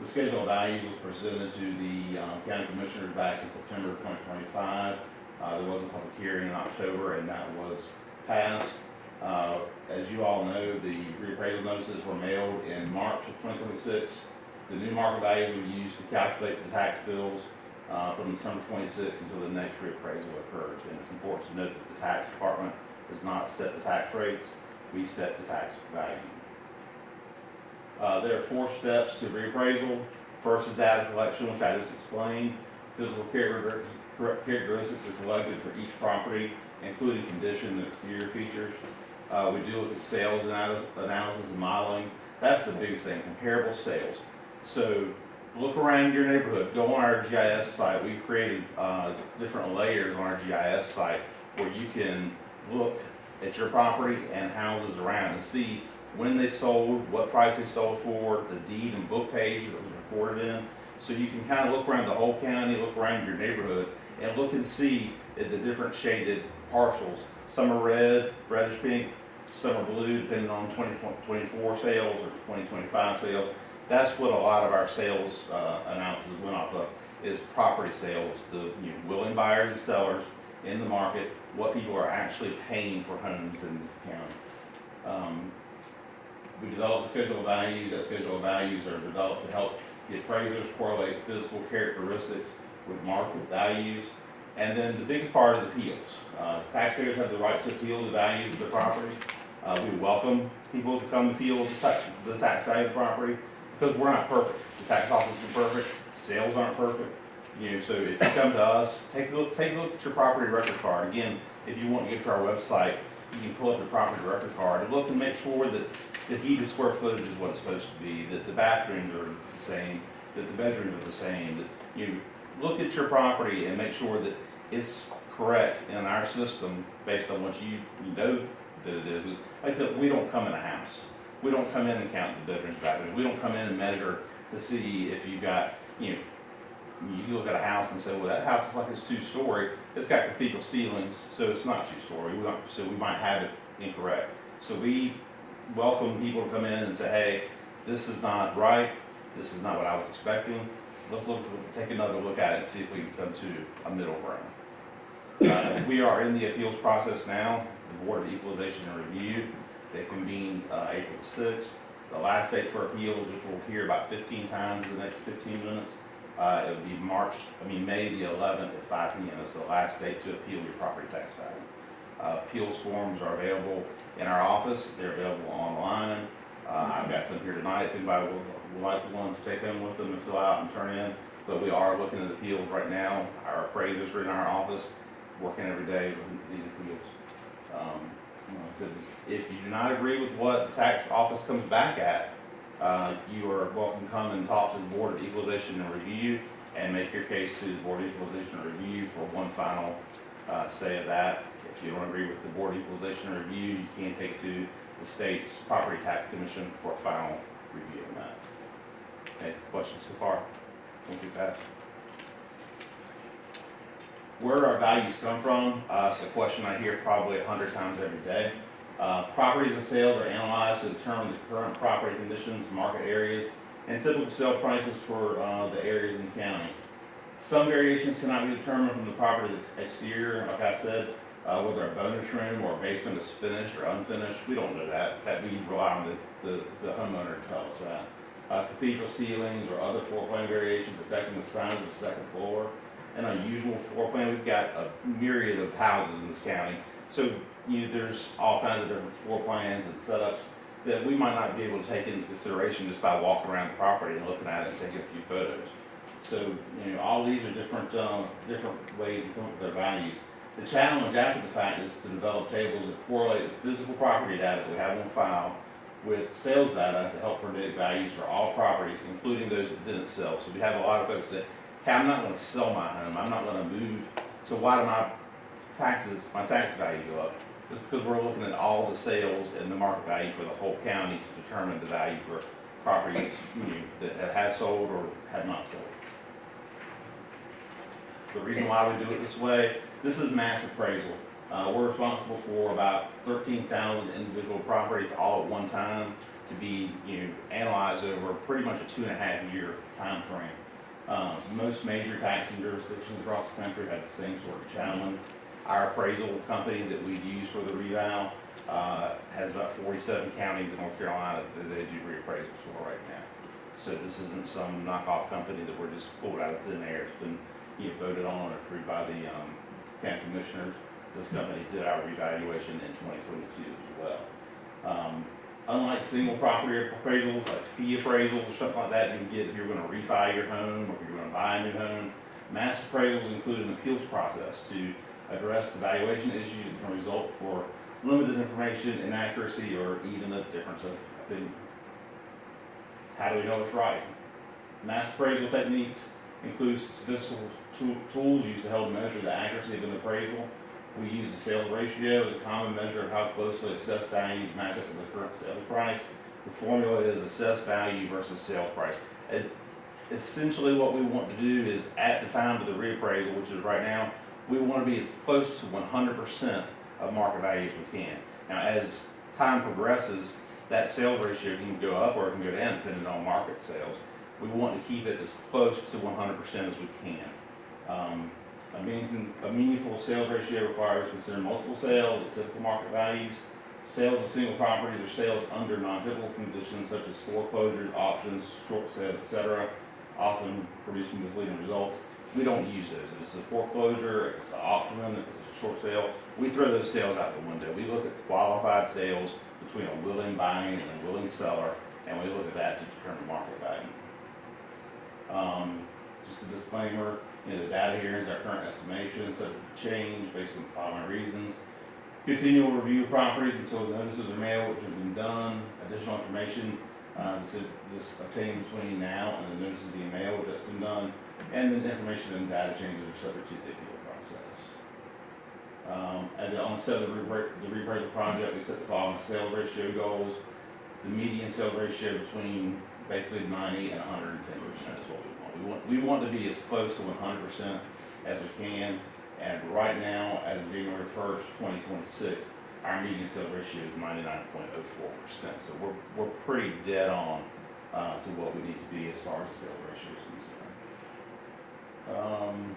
The schedule of values was presented to the county commissioners back in September of 2025. There was a public hearing in October, and that was passed. As you all know, the reappraisal notices were mailed in March of 2026. The new market values were used to calculate the tax bills from December 26 until the next reappraisal occurs. And it's important to note that the tax department does not set the tax rates. We set the tax value. There are 4 steps to reappraisal. First is data collection, which I just explained. Physical characteristics are collected for each property, including condition and exterior features. We do look at sales analysis and modeling. That's the biggest thing, comparable sales. So look around your neighborhood, go on our GIS site. We've created different layers on our GIS site where you can look at your property and houses around and see when they sold, what price they sold for, the deed and book page that was recorded in. So you can kind of look around the whole county, look around your neighborhood, and look and see at the different shaded parcels. Some are red, reddish pink, some are blue, depending on 2024 sales or 2025 sales. That's what a lot of our sales analysis went off of, is property sales, the willing buyers and sellers in the market, what people are actually paying for homes in this county. We developed a schedule of values. That schedule of values are developed to help the appraisers correlate physical characteristics with market values. And then the biggest part is appeals. Taxpayers have the right to appeal the values of the property. We welcome people to come appeal the tax value of the property because we're not perfect. The tax office isn't perfect. Sales aren't perfect. So if you come to us, take a look at your property record card. Again, if you want to get to our website, you can pull up your property record card and look and make sure that the heated square footage is what it's supposed to be, that the bathrooms are the same, that the bedrooms are the same, that you look at your property and make sure that it's correct in our system based on what you know that it is. Like I said, we don't come in a house. We don't come in and count the bedrooms, bathrooms. We don't come in and measure to see if you've got, you look at a house and say, well, that house is like it's 2-story. It's got cathedral ceilings, so it's not 2-story. So we might have it incorrect. So we welcome people to come in and say, hey, this is not right. This is not what I was expecting. Let's take another look at it and see if we can come to a middle ground. We are in the appeals process now. The Board of Equalization and Review, they convened April 6th. The last date for appeals, which we'll hear about 15 times in the next 15 minutes, it would be May the 11th at 5 p.m. It's the last date to appeal your property tax value. Appeals forms are available in our office. They're available online. I've got some here tonight if anybody would like one to take them with them and fill out and turn in. But we are looking at appeals right now. Our appraisers are in our office working every day with these appeals. If you do not agree with what the tax office comes back at, you are welcome to come and talk to the Board of Equalization and Review and make your case to the Board of Equalization and Review for one final say of that. If you don't agree with the Board of Equalization and Review, you can take it to the state's Property Tax Commission for a final review on that. Okay, questions so far? Thank you, Pat. Where do our values come from? It's a question I hear probably 100 times every day. Properties and sales are analyzed to determine the current property conditions, market areas, and typical sale prices for the areas in the county. Some variations cannot be determined from the property's exterior, like I said, whether a bonus room or a basement is finished or unfinished. We don't know that. That we rely on the homeowner to tell us that. Cathedral ceilings or other floor plan variations affecting the size of the second floor. An unusual floor plan. We've got a myriad of houses in this county. So there's all kinds of different floor plans and setups that we might not be able to take into consideration just by walking around the property and looking at it and taking a few photos. So all these are different ways to come up with their values. The challenge after the fact is to develop tables that correlate the physical property data that we have on file with sales data to help predict values for all properties, including those that didn't sell. So we have a lot of folks that, hey, I'm not going to sell my home. I'm not going to move. So why do my tax value go up? Just because we're looking at all the sales and the market value for the whole county to determine the value for properties that have sold or have not sold. The reason why we do it this way, this is mass appraisal. We're responsible for about 13,000 individual properties all at one time to be analyzed over pretty much a 2.5-year time frame. Most major taxing jurisdictions across the country have the same sort of challenge. Our appraisal company that we use for the reval has about 47 counties in North Carolina that they do reappraisals for right now. So this isn't some knockoff company that we're just pulled out of thin air. It's been voted on and approved by the county commissioners. This company did our revaluation in 2022 as well. Unlike single property appraisals, like fee appraisals or something like that you get if you're going to refi your home or if you're going to buy a new home, mass appraisals include an appeals process to address the valuation issues that can result for limited information, inaccuracy, or even a difference of opinion. How do we know it's right? Mass appraisal techniques includes statistical tools used to help measure the accuracy of an appraisal. We use the sales ratio as a common measure of how closely assessed values match up with the current sales price. The formula is assessed value versus sales price. Essentially what we want to do is at the time of the reappraisal, which is right now, we want to be as close to 100% of market value as we can. Now, as time progresses, that sales ratio can go up or it can go down depending on market sales. We want to keep it as close to 100% as we can. A meaningful sales ratio requires considering multiple sales at typical market values, sales of single properties or sales under non-typical conditions such as foreclosures, auctions, short sales, etc., often producing misleading results. We don't use those. If it's a foreclosure, if it's an auction, if it's a short sale, we throw those sales out the window. We look at qualified sales between a willing buying and a willing seller, and we look at that to determine market value. Just a disclaimer, the data here is our current estimation, subject to change based on the following reasons. Continual review of properties until the notices are mailed, which have been done. Additional information this obtained between now and the notices being mailed, which has been done. And then information and data changes are subject to the appeal process. At the onset of the reappraisal project, we set the following sales ratio goals. The median sales ratio between basically 90 and 110% is what we want. We want to be as close to 100% as we can. And right now, as of January 1st, 2026, our median sales ratio is 99.04%. So we're pretty dead on to what we need to be as far as the sales ratio is concerned.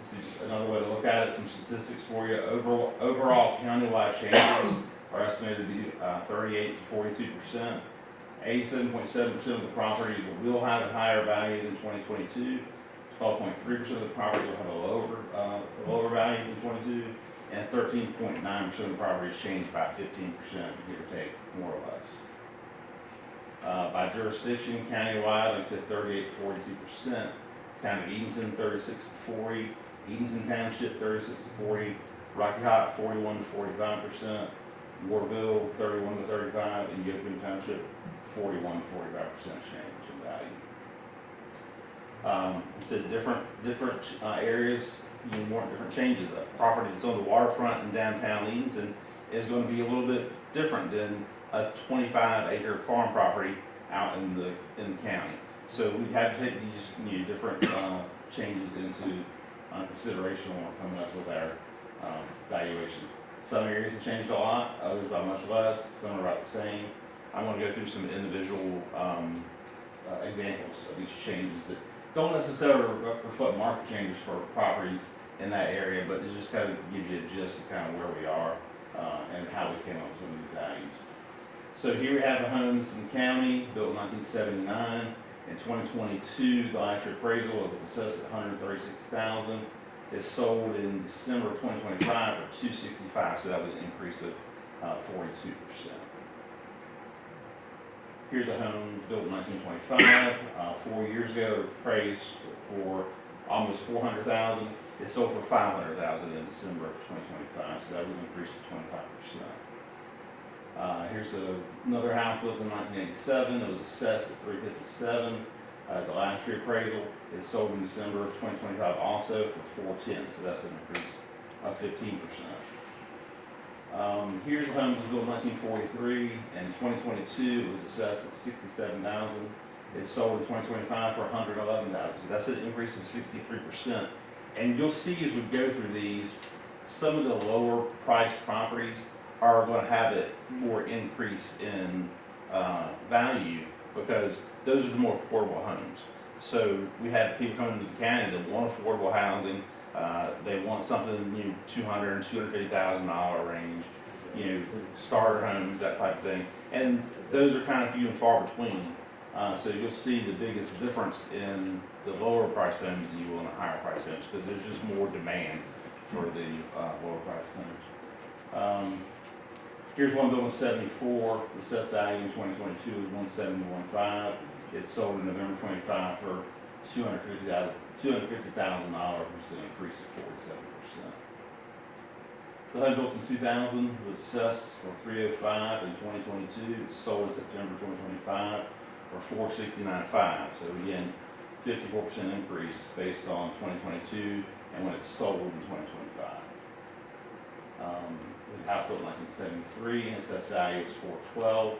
This is just another way to look at it, some statistics for you. Overall countywide changes are estimated to be 38 to 42%. 87.7% of the properties will have a higher value than 2022. 12.3% of the properties will have a lower value than 22, and 13.9% of the properties changed by 15%, give or take, more or less. By jurisdiction, countywide, like I said, 38 to 42%. Town of Edenton, 36 to 40. Edenton Township, 36 to 40. Rocky Hot, 41 to 45%. Warville, 31 to 35. And Yoakum Township, 41 to 45% change in value. So different areas, more different changes. A property that's on the waterfront in downtown Edenton is going to be a little bit different than a 25-acre farm property out in the county. So we have to take these different changes into consideration when we're coming up with our valuations. Some areas have changed a lot, others by much less. Some are about the same. I'm going to go through some individual examples of each changes that don't necessarily reflect market changes for properties in that area, but it just kind of gives you a gist of kind of where we are and how we came up with some of these values. So here we have the homes in the county, built in 1979. In 2022, the last year appraisal was assessed at $136,000. It sold in December of 2025 for $265,000, so that was an increase of 42%. Here's a home built in 1925. 4 years ago, appraised for almost $400,000. It sold for $500,000 in December of 2025, so that was an increase of 25%. Here's another house built in 1987. It was assessed at $357,000. The last year appraisal, it sold in December of 2025 also for $410,000, so that's an increase of 15%. Here's a home that was built in 1943. In 2022, it was assessed at $67,000. It sold in 2025 for $111,000. So that's an increase of 63%. And you'll see as we go through these, some of the lower priced properties are going to have a more increase in value because those are the more affordable homes. So we have people coming to the county that want affordable housing. They want something in $200,000 and $250,000 range, starter homes, that type of thing. And those are kind of few and far between. So you'll see the biggest difference in the lower price homes than you will in the higher price homes because there's just more demand for the lower price homes. Here's one built in 74. The assessed value in 2022 was $171,500. It sold in November 25 for $250,000, which is an increase of 47%. The home built in 2000 was assessed for $305,000 in 2022. It sold in September 2025 for $469,500. So again, 54% increase based on 2022 and when it's sold in 2025. The house built in 1973, and assessed value is $412,000.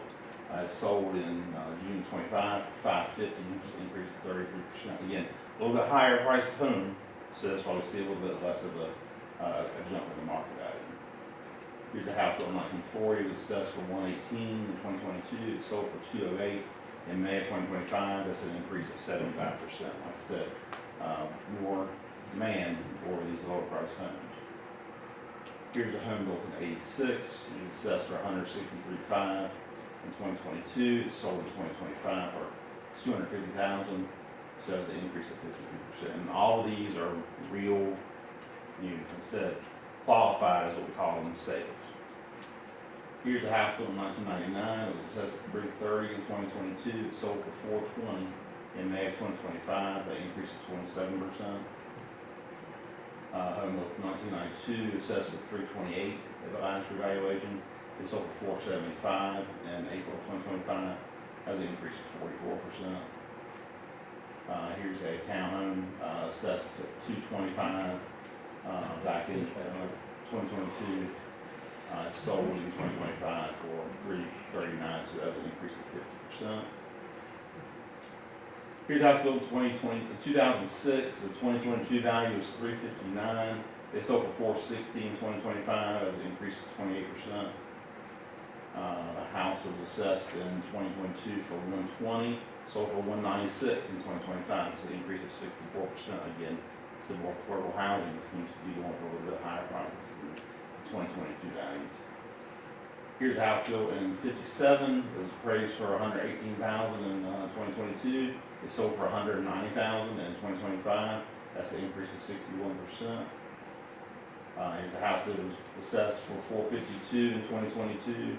It's sold in June 25 for $550,000, increase of 33%. Again, a little bit higher priced home, so that's why we see a little bit less of a jump in the market value. Here's a house built in 1940, it was assessed for $118,000 in 2022. It sold for $208,000 in May of 2025. That's an increase of 75%. Like I said, more demand for these lower priced homes. Here's a home built in 86. It was assessed for $163,500 in 2022. It sold in 2025 for $250,000. So that's an increase of 53%. And all of these are real units. Instead, qualified is what we call them sales. Here's a house built in 1999. It was assessed at $330,000 in 2022. It sold for $420,000 in May of 2025. That increase of 27%. Home built in 1992, assessed at $328,000 at the last revaluation. It sold for $475,000 in April 2025. That was an increase of 44%. Here's a townhome assessed at $225,000 back in 2022. Sold in 2025 for $339,000, so that was an increase of 50%. Here's a house built in 2006. The 2022 value was $359,000. It sold for $460,000 in 2025. That was an increase of 28%. The house was assessed in 2022 for $120,000. Sold for $196,000 in 2025. It's an increase of 64%. Again, it's the more affordable housing that seems to be going for a little bit higher prices than the 2022 values. Here's a house built in 57. It was appraised for $118,000 in 2022. It sold for $190,000 in 2025. That's an increase of 61%. Here's a house that was assessed for $452,000 in 2022.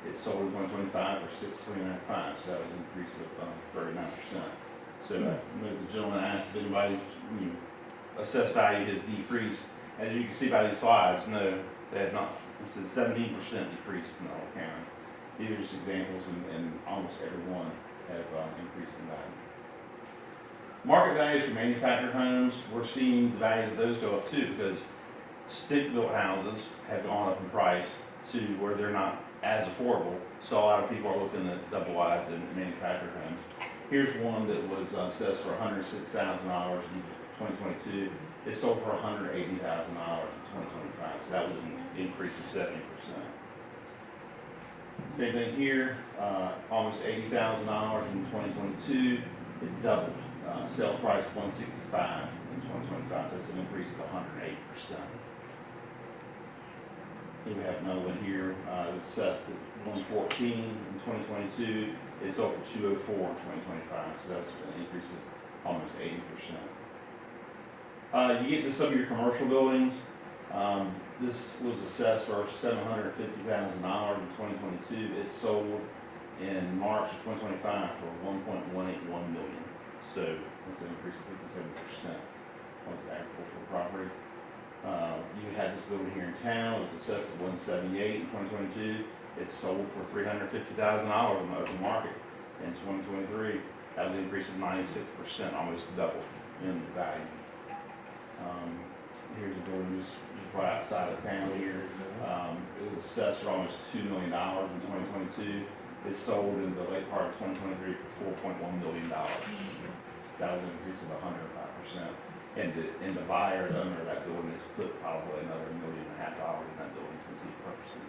It sold in 2025 for $629,500. So that was an increase of 39%. So the gentleman asked if anybody's assessed value has decreased. As you can see by these slides, no, they have not. It's a 17% decrease in the whole county. These are just examples, and almost every one have increased in value. Market values for manufactured homes, we're seeing the values of those go up too, because stick-built houses have gone up in price to where they're not as affordable. So a lot of people are looking at double wides and manufactured homes. Here's one that was assessed for $106,000 in 2022. It sold for $180,000 in 2025. So that was an increase of 70%. Same thing here, almost $80,000 in 2022. It doubled. Sales price $165,000 in 2025. So that's an increase of 108%. Then we have another one here. It was assessed at $114,000 in 2022. It sold for $204,000 in 2025. So that's an increase of almost 80%. You get to some of your commercial buildings. This was assessed for $750,000 in 2022. It sold in March of 2025 for $1.181 million. So that's an increase of 57% on this agricultural property. You had this building here in town. It was assessed at $178,000 in 2022. It sold for $350,000 in the open market in 2023. That was an increase of 96%, almost double in value. Here's a building just right outside of town here. It was assessed for almost $2 million in 2022. It sold in the late part of 2023 for $4.1 million. That was an increase of 105%. And the buyer, the owner of that building, has put probably another $1.5 million in that building since he purchased it.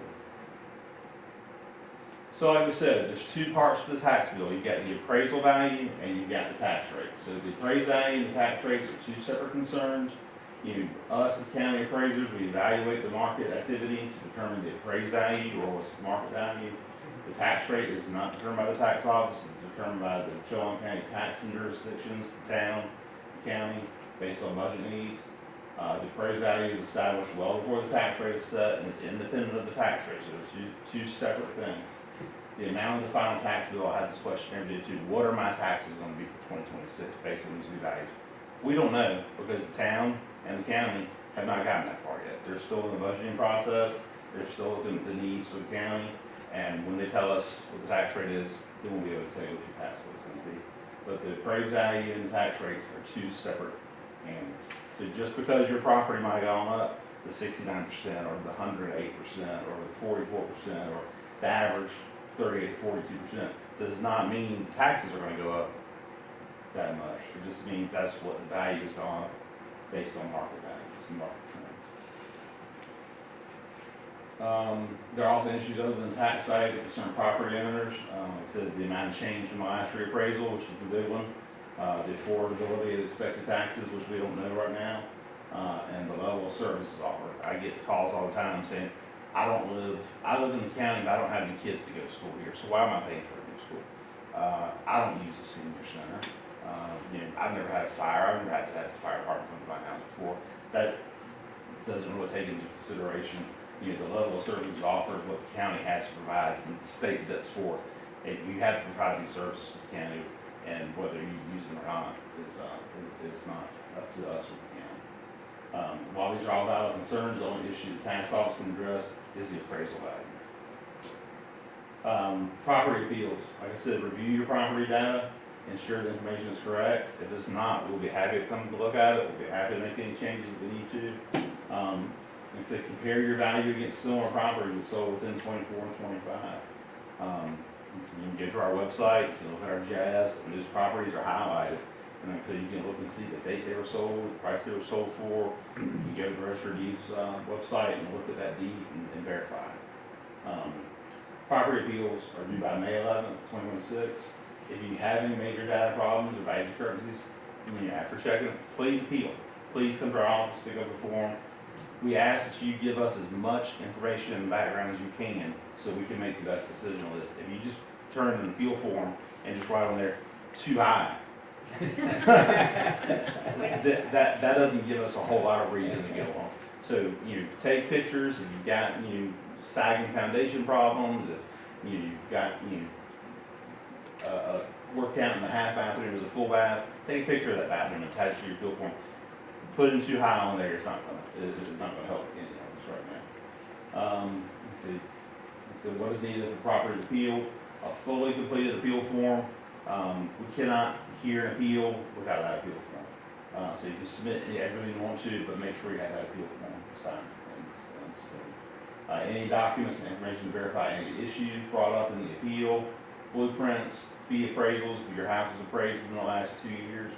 So like we said, there's two parts to the tax bill. You've got the appraisal value and you've got the tax rate. So the appraised value and the tax rates are two separate concerns. Us as county appraisers, we evaluate the market activity to determine the appraised value or what's the market value. The tax rate is not determined by the tax office, it's determined by the Chowan County tax jurisdictions, the town, the county, based on budget needs. The appraised value is established well before the tax rate is set, and it's independent of the tax rate, so it's two separate things. The amount of the final tax bill, I had this questionnaire did too, what are my taxes going to be for 2026 based on these new values? We don't know, because the town and the county have not gotten that far yet. They're still in the budgeting process, they're still looking at the needs for the county, and when they tell us what the tax rate is, then we'll be able to tell you what your tax bill is going to but the appraised value and the tax rates are two separate animals. So just because your property might have gone up the 69% or the 108% or the 44% or the average 38 to 42% does not mean taxes are going to go up that much. It just means that's what the value has gone up based on market values and market trends. There are often issues other than tax side that concern property owners. Like I said, the amount of change from the last reappraisal, which is the big one, the affordability of the expected taxes, which we don't know right now, and the level of services offered. I get calls all the time saying, I live in the county, but I don't have any kids to go to school here, so why am I paying for a new school? I don't use the senior center. I've never had a fire. I've never had to have the fire department come to my house before. That doesn't really take into consideration, the level of services offered, what the county has to provide, and the state sets forth. You have to provide these services to the county, and whether you use them or not is not up to us with the county. While these are all valid concerns, the only issue the tax office can address is the appraisal value. Property appeals, like I said, review your property data, ensure the information is correct. If it's not, we'll be happy to come to look at it. We'll be happy to make any changes if we need to. Like I said, compare your value against similar properties sold within 24 and 25. So you can go to our website, you can look at our GIS, and those properties are highlighted. And like I said, you can look and see the date they were sold, the price they were sold for. You can go to the Register of Deeds website and look at that deed and verify. Property appeals are due by May 11th, 2026. If you have any major data problems or value discrepancies, after checking, please appeal. Please come to our office, pick up a form. We ask that you give us as much information and background as you can so we can make the best decision on this. If you just turn an appeal form and just write on there, too high, that doesn't give us a whole lot of reason to go on. So, take pictures if you've got, sagging foundation problems, if you've got, a work count in the half bathroom is a full bath, take a picture of that bathroom and attach it to your appeal form. Putting too high on there, it's not going to help any of us right now. Let's see. So what is needed for property appeal? A fully completed appeal form. We cannot hear an appeal without that appeal form. So you can submit everything you want to, but make sure you have that appeal form signed. Any documents and information to verify any issues brought up in the appeal, blueprints, fee appraisals, if your house is appraised in the last 2 years,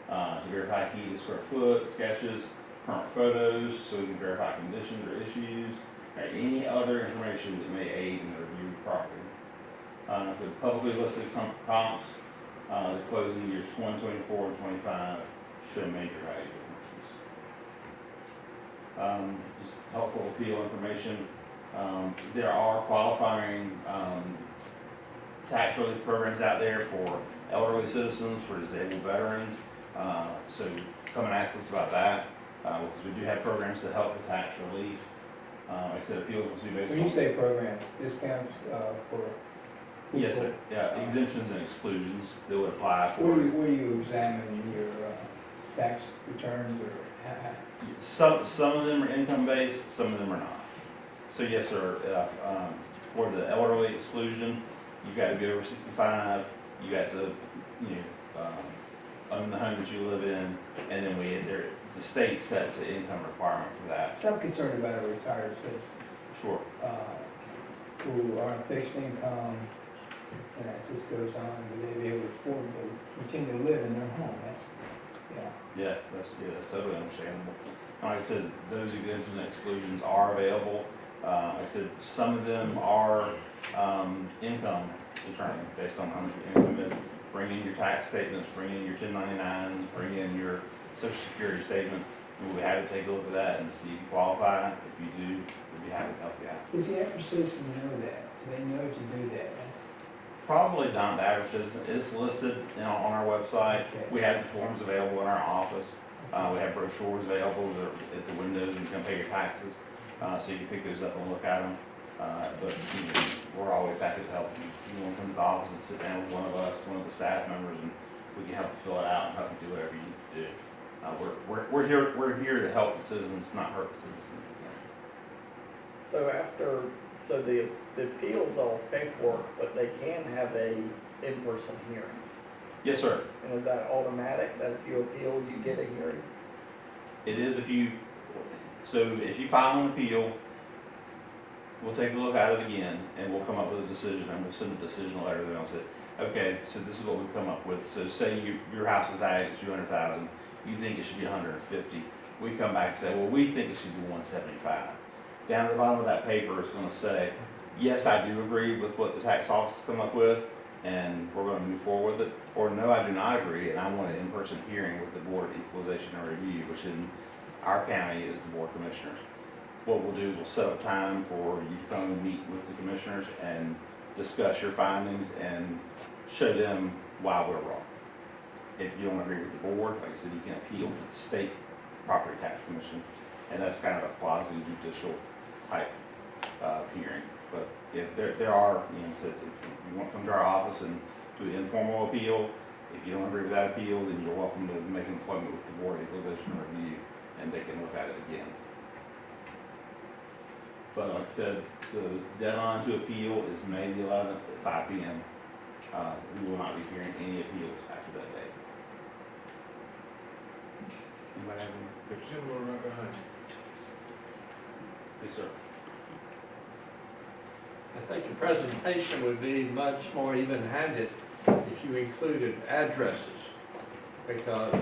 to verify heat and square foot, sketches, current photos, so we can verify conditions or issues, or any other information that may aid in the review of the property. So publicly listed comps, the closing years 2024 and 25 show major value differences. Just helpful appeal information. There are qualifying tax relief programs out there for elderly citizens, for disabled veterans. So come and ask us about that, because we do have programs to help with tax relief. Like I said, appeals must be based on. When you say programs, discounts for people? Yes, sir. Yeah, exemptions and exclusions that would apply for. Where you examine your tax returns or? Some of them are income-based, some of them are not. So yes, sir, for the elderly exclusion, you've got to be over 65, you got to, own the home that you live in, and then the state sets the income requirement for that. So I'm concerned about our retired citizens. Sure. Who are on fixed income, and that just goes on, will they be able to afford to continue to live in their home? Yeah, that's totally understandable. Like I said, those exemptions and exclusions are available. Like I said, some of them are income determined based on how much your income is. Bring in your tax statements, bring in your 1099s, bring in your social security statement, and we'll be happy to take a look at that and see if you qualify. If you do, we'll be happy to help you out. Does the average citizen know that? Do they know to do that? Probably not the average citizen. It's listed on our website. Okay. We have the forms available in our office. We have brochures available at the windows and you can pay your taxes. So you can pick those up and look at them. But we're always happy to help you. You want to come to the office and sit down with one of us, one of the staff members, and we can help you fill it out and help you do whatever you need to do. We're here to help the citizens, not hurt the citizens. So the appeals on paperwork, but they can have a in-person hearing. Yes, sir. And is that automatic, that if you appeal, you get a hearing? It is if you, so if you file an appeal, we'll take a look at it again, and we'll come up with a decision, and we'll send a decision letter, and I'll say, okay, so this is what we've come up with. So say your house is valued at 200,000, you think it should be 150. We come back and say, well, we think it should be 175. Down at the bottom of that paper, it's gonna say, yes, I do agree with what the tax office has come up with, and we're gonna move forward with it, or no, I do not agree, and I want an in-person hearing with the Board of Equalization and Review, which in our county is the Board of Commissioners. What we'll do is we'll set up time for you to come and meet with the commissioners and discuss your findings and show them why we're wrong. If you don't agree with the board, like I said, you can appeal to the state property tax commission, and that's kind of a quasi-judicial type hearing. But if there are, you know, so if you want to come to our office and do an informal appeal, if you don't agree with that appeal, then you're welcome to make an appointment with the Board of Equalization and Review, and they can look at it again. But like I said, the deadline to appeal is May the 11th at 5 p.m. We will not be hearing any appeals after that date. Anybody have any? The gentleman right behind you. Yes, sir. I think the presentation would be much more even-handed if you included addresses, because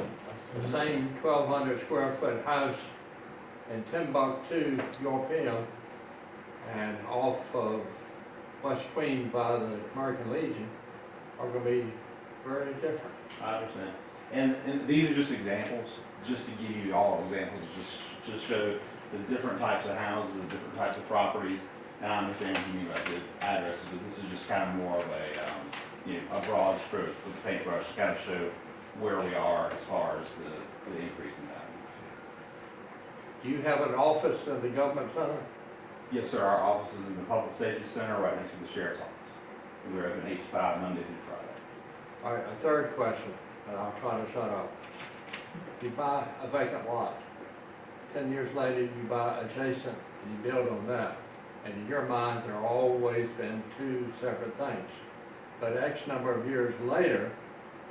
the same 1,200 square foot house in Timbuktu, European, and off of West Queen by the American Legion are going to be very different. I understand. And these are just examples, just to give you all examples, just show the different types of houses, the different types of properties. And I understand what you mean by the addresses, but this is just kind of more of a broad stroke with the paintbrush to kind of show where we are as far as the increase in value. Do you have an office in the government center? Yes, sir. Our office is in the Public Safety Center right next to the Sheriff's Office. We're open 8 to 5 Monday through Friday. All right, a third question, and I'll try to shut up. You buy a vacant lot. 10 years later, you buy adjacent and you build on that. And in your mind, there have always been two separate things. But X number of years later,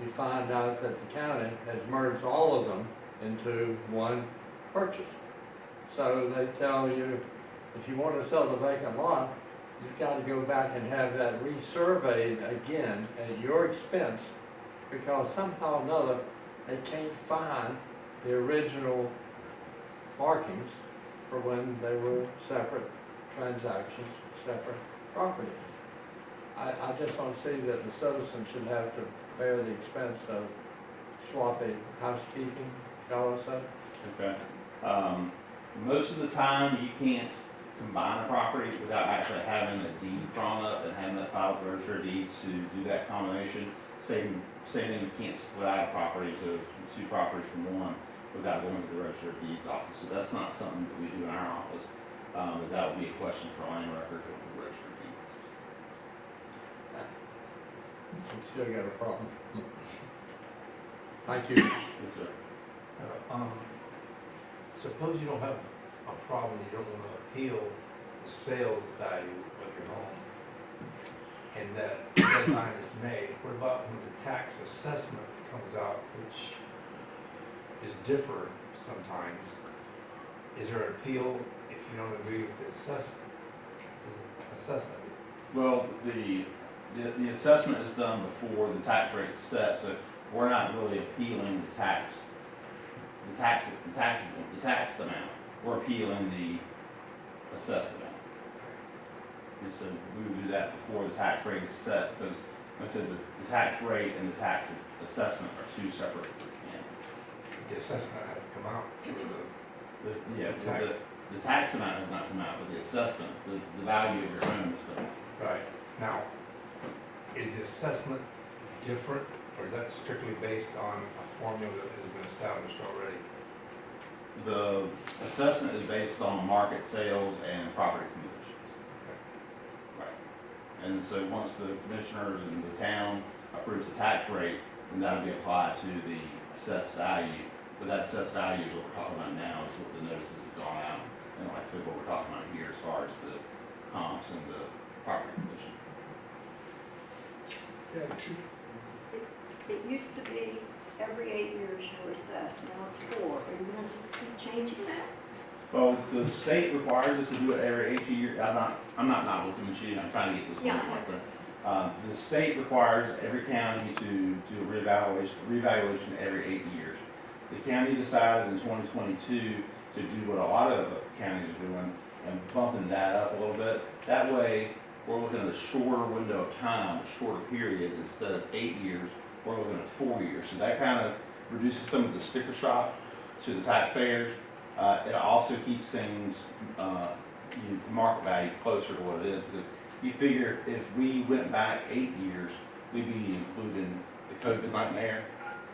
you find out that the county has merged all of them into one purchase. So they tell you, if you want to sell the vacant lot, you've got to go back and have that resurveyed again at your expense, because somehow or another, they can't find the original markings for when they were separate transactions, separate properties. I just don't see that the citizens should have to bear the expense of sloppy housekeeping, shall I say? Okay. Most of the time, you can't combine a property without actually having a deed drawn up and having that filed with the register of deeds to do that combination. Same thing, you can't split out a property to two properties from one without going to the register of deeds office. So that's not something that we do in our office. But that would be a question for land record or the register of deeds. We still got a problem. Thank you. Yes, sir. Suppose you don't have a problem, you don't want to appeal the sales value of your home, and that deadline is made. What about when the tax assessment comes out, which is different sometimes? Is there an appeal if you don't agree with the assessment? Well, the assessment is done before the tax rate is set, so we're not really appealing the tax amount. We're appealing the assessed amount. And so we would do that before the tax rate is set, because like I said, the tax rate and the tax assessment are two separate animals. The assessment hasn't come out. The tax amount has not come out, but the assessment, the value of your home is come out. Right. Now, is the assessment different, or is that strictly based on a formula that has been established already? The assessment is based on market sales and property conditions. Right. And so once the commissioners and the town approves the tax rate, then that'll be applied to the assessed value. But that assessed value is what we're talking about now, is what the notices have gone out. And like I said, what we're talking about here as far as the comps and the property condition. Yeah, two. It used to be every 8 years you were assessed, now it's 4. Are you gonna just keep changing that? Well, the state requires us to do it every 8 years. I'm not looking at you, I'm trying to get this Yeah, one I right. just, The state requires every county to do a reevaluation every 8 years. The county decided in 2022 to do what a lot of counties are doing and bumping that up a little bit. That way, we're looking at a shorter window of time, a shorter period. Instead of 8 years, we're looking at 4 years. So that kind of reduces some of the sticker shock to the taxpayers. It also keeps things, the market value closer to what it is, because you figure if we went back 8 years, we'd be including the COVID nightmare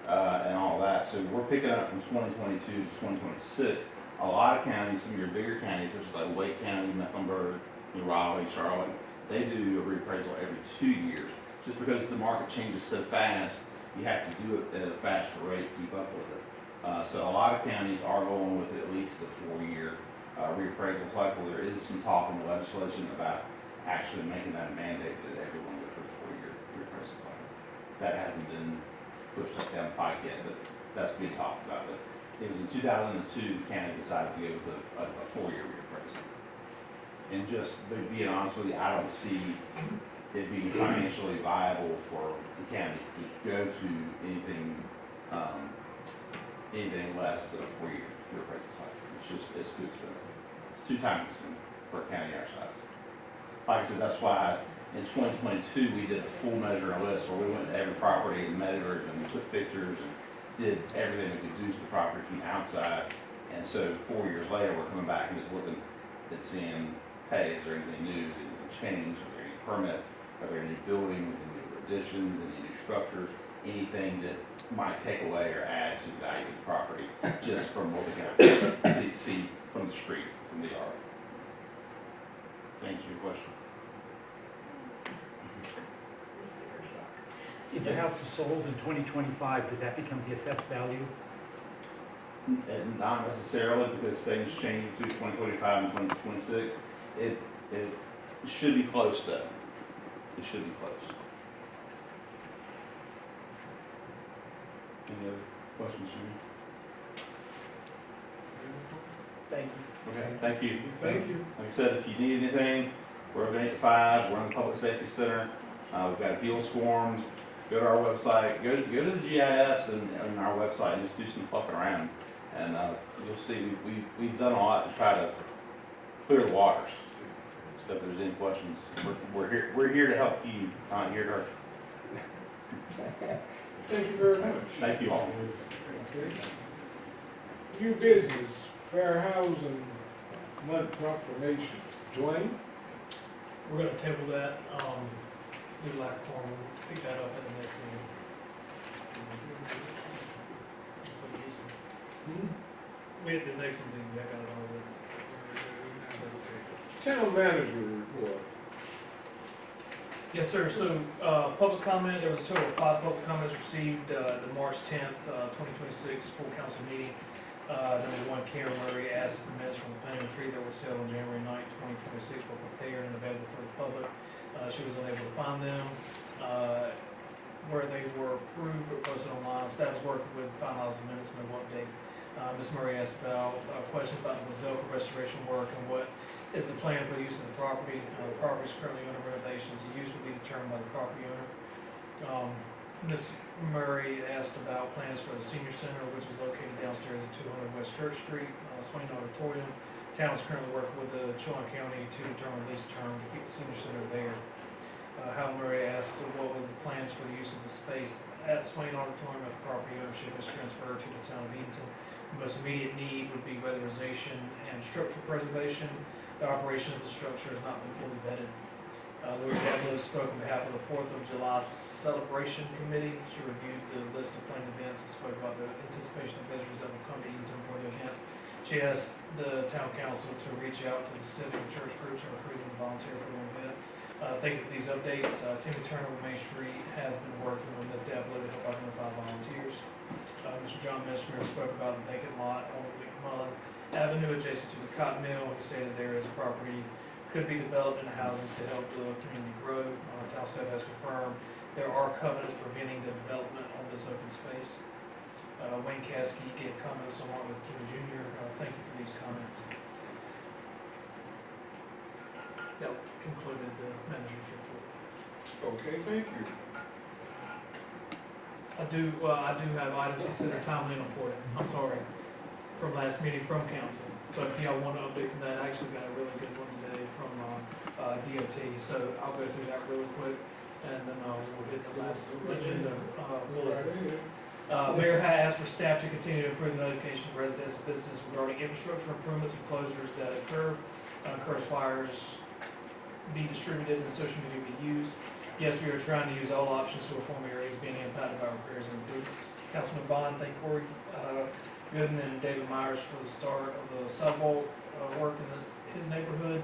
and all that. So we're picking up from 2022 to 2026. A lot of counties, some of your bigger counties, such as like Wake County, Mecklenburg, Raleigh, Charlotte, they do a reappraisal every 2 years. Just because the market changes so fast, you have to do it at a faster rate to keep up with it. So a lot of counties are going with at least a 4-year reappraisal cycle. There is some talk in the legislation about actually making that a mandate that everyone go through a 4-year reappraisal cycle. That hasn't been pushed up down the pike yet, but that's being talked about. But it was in 2002 the county decided to go with a 4-year reappraisal. And just being honest with you, I don't see it being financially viable for the county to go to anything less than a 4-year reappraisal cycle. It's too expensive. It's too time consuming for a county our size. Like I said, that's why in 2022 we did a full measure list where we went to every property and measured and we took pictures and did everything we could do to the property from the outside. And so 4 years later, we're coming back and just looking at seeing, hey, is there anything new? Is anything changed? Are there any permits? Are there any buildings, any new additions, any new structures? Anything that might take away or add to the value of the property just from what we can see from the street, from the yard. To answer your question. If the house is sold in 2025, does that become the assessed value? And not necessarily, because things change between 2025 and 2026. It should be close though. It should be close. Any other questions for me? Thank you. Okay, thank you. Thank you. Like I said, if you need anything, we're open 8 to 5. We're in the Public Safety Center. We've got appeals forms. Go to our website. Go to the GIS and our website and just do some fucking around. And you'll see we've done a lot to try to clear the waters. So if there's any questions, we're here to help you, not here to hurt you. Thank you very much. Thank you all. Okay. New business, fair housing month proclamation. Dwayne? we're gonna table that, do like form, pick that up at the next meeting. So easy. We had the next one's easy, I got it all with. Town manager report. Yes, sir. So, public comment, there was a total of 5 public comments received, the March 10th, 2026 full council meeting. Number 1, Karen Murray asked if the minutes from the planning retreat that was held on January 9th, 2026 were prepared and available for the public. She was unable to find them. Where they were approved or posted online, staff is working with finalizing the minutes, no update. Ms. Murray asked about, questions about the Mazelka restoration work and what is the plan for the use of the property. The property is currently under renovations. The use will be determined by the property owner. Ms. Murray asked about plans for the senior center, which is located downstairs at 200 West Church Street, Swain Auditorium. Town is currently working with the Chowan County to determine lease term to keep the senior center there. Hal Murray asked what was the plans for the use of the space at Swain Auditorium if the property ownership is transferred to the town of Edenton. The most immediate need would be weatherization and structural preservation. The operation of the structure has not been fully vetted. Lori Dablow spoke on behalf of the 4th of July Celebration Committee. She reviewed the list of planned events and spoke about the anticipation of visitors that will come to Edenton for the event. She asked the town council to reach out to the civic and church groups and recruit them to volunteer for the event. Thank you for these updates. Timmy Turner with Main Street has been working with Ms. Dablow to help identify volunteers. Mr. John Mishner spoke about the vacant lot on McMullen Avenue adjacent to the cotton mill. He stated there is a property could be developed into houses to help the community grow. Talsett has confirmed there are covenants preventing the development on this open space. Wayne Caskey gave comments on Martin Luther King Jr. Thank you for these comments. That concluded the manager's report. Okay, thank you. I do have items considered timely and important, I'm sorry, from last meeting from council. So if y'all want to update from that, I actually got a really good one today from DOT, so I'll go through that really quick, and then we'll hit the last agenda. Mayor has asked for staff to continue to improve the notification of residents and businesses regarding infrastructure improvements and closures that occur. Encourage flyers be distributed and social media be used. Yes, we are trying to use all options to reform areas being impacted by repairs and improvements. Councilman Bond, thank Corey Gooden and David Myers for the start of the sidewalk work in his neighborhood.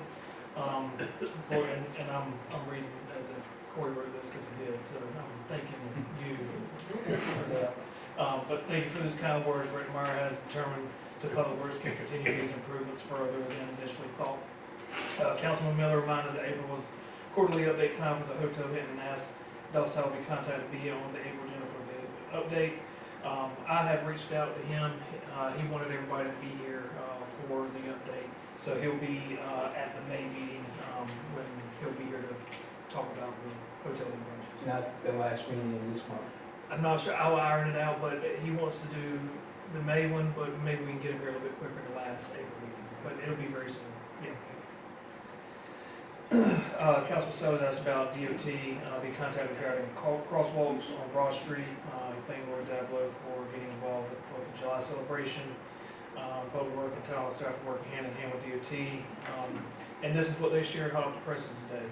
And I'm reading as if Corey wrote this because he did, so I'm thanking you for that. But thank you for those kind words. Rick Meyer has determined to Public Works can continue these improvements further than initially thought. Councilman Miller reminded that April was quarterly update time for the hotel hit and asked Dostal to be contacted via on the April agenda for the update. I have reached out to him. He wanted everybody to be here for the update. So he'll be at the May meeting when he'll be here to talk about the hotel budget. Not the last meeting of this month. I'm not sure, I'll iron it out, but he wants to do the May one, but maybe we can get him here a little bit quicker than the last April meeting, but it'll be very soon, yeah. Councilman Sellers asked about DOT, be contacted regarding crosswalks on Broad Street. Thank Lord Dablo for getting involved with the 4th of July celebration. Public Works and town staff are working hand in hand with DOT. And this is what they shared hot off the presses today.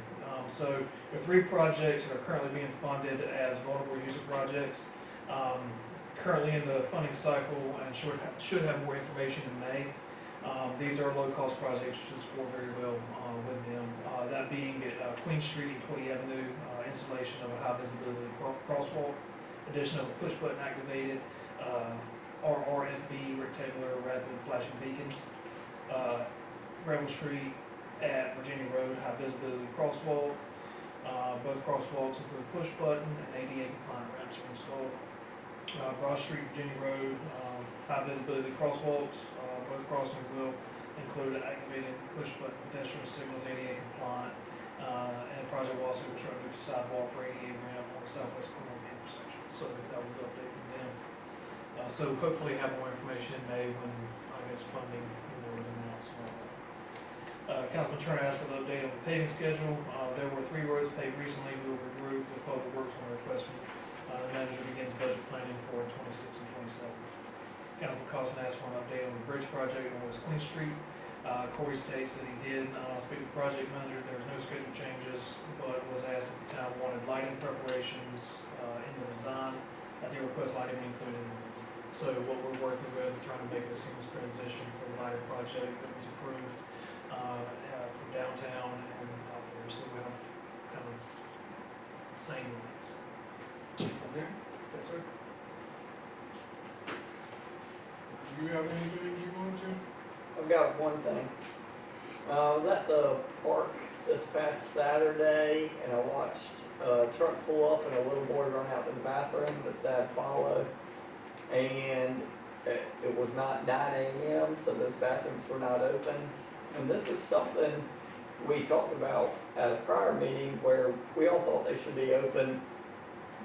So there are 3 projects that are currently being funded as vulnerable user projects. Currently in the funding cycle and should have more information in May. These are low-cost projects which score very well with them. That being at Queen Street and 20th Avenue, installation of a high-visibility crosswalk, addition of a push-button activated RFB rectangular rapid flashing beacons. Rebel Street at Virginia Road, high-visibility crosswalk. Both crosswalks include push-button and ADA compliant ramps are installed. Broad Street, Virginia Road, high-visibility crosswalks. Both crossings will include activated push-button pedestrian signals, ADA compliant, and the project will also construct a sidewalk for ADA ramp on the southwest corner of the intersection. So that was the update from them. So hopefully have more information in May when, I guess, funding is announced. Councilman Turner asked for the update on the paving schedule. There were 3 roads paved recently. We will regroup with Public Works on the request from the manager begins budget planning for 26 and 27. Councilman Costin asked for an update on the bridge project on West Queen Street. Corey states that he did speak to the project manager. There was no schedule changes, but was asked if the town wanted lighting preparations in the design. The request lighting be included in the design. So what we're working with, we're trying to make a seamless transition for the lighting project that was approved from downtown and out there. So we have kind of the same lights. Is there? Yes, sir. Do you have anything you want to? I've got one thing. I was at the park this past Saturday and I watched a truck pull up and a little boy run out to the bathroom. His dad followed, and it was not 9 a.m., so those bathrooms were not open. And this is something we talked about at a prior meeting where we all thought they should be open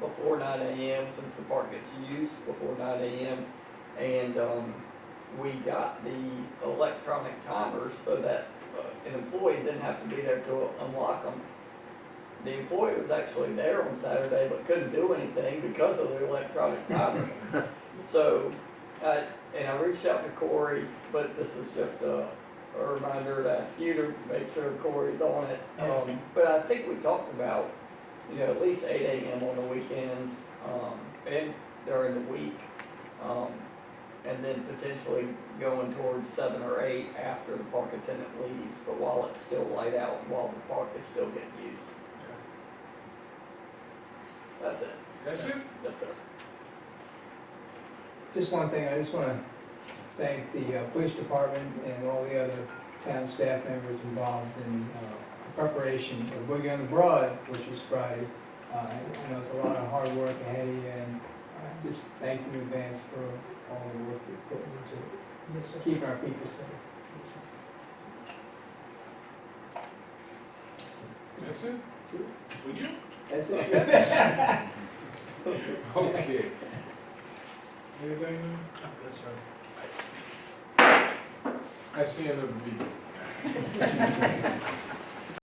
before 9 a.m. since the park gets used before 9 a.m. And we got the electronic timers so that an employee didn't have to be there to unlock them. The employee was actually there on Saturday but couldn't do anything because of the electronic timer. So, and I reached out to Corey, but this is just a reminder to ask you to make sure Corey's on it. But I think we talked about, at least 8 a.m. on the weekends and during the week. And then potentially going towards 7 or 8 after the park attendant leaves, but while it's still light out, while the park is still getting used. That's it. That's it? Yes, sir. Just one thing, I just want to thank the police department and all the other town staff members involved in preparation of Boogie on the Broad, which is Friday, I know it's a lot of hard work ahead of you, and I just thank you in advance for all the work you're putting into keeping our people safe. That's it? For you? That's it. Okay. Anything? Yes, sir. I stand up to be.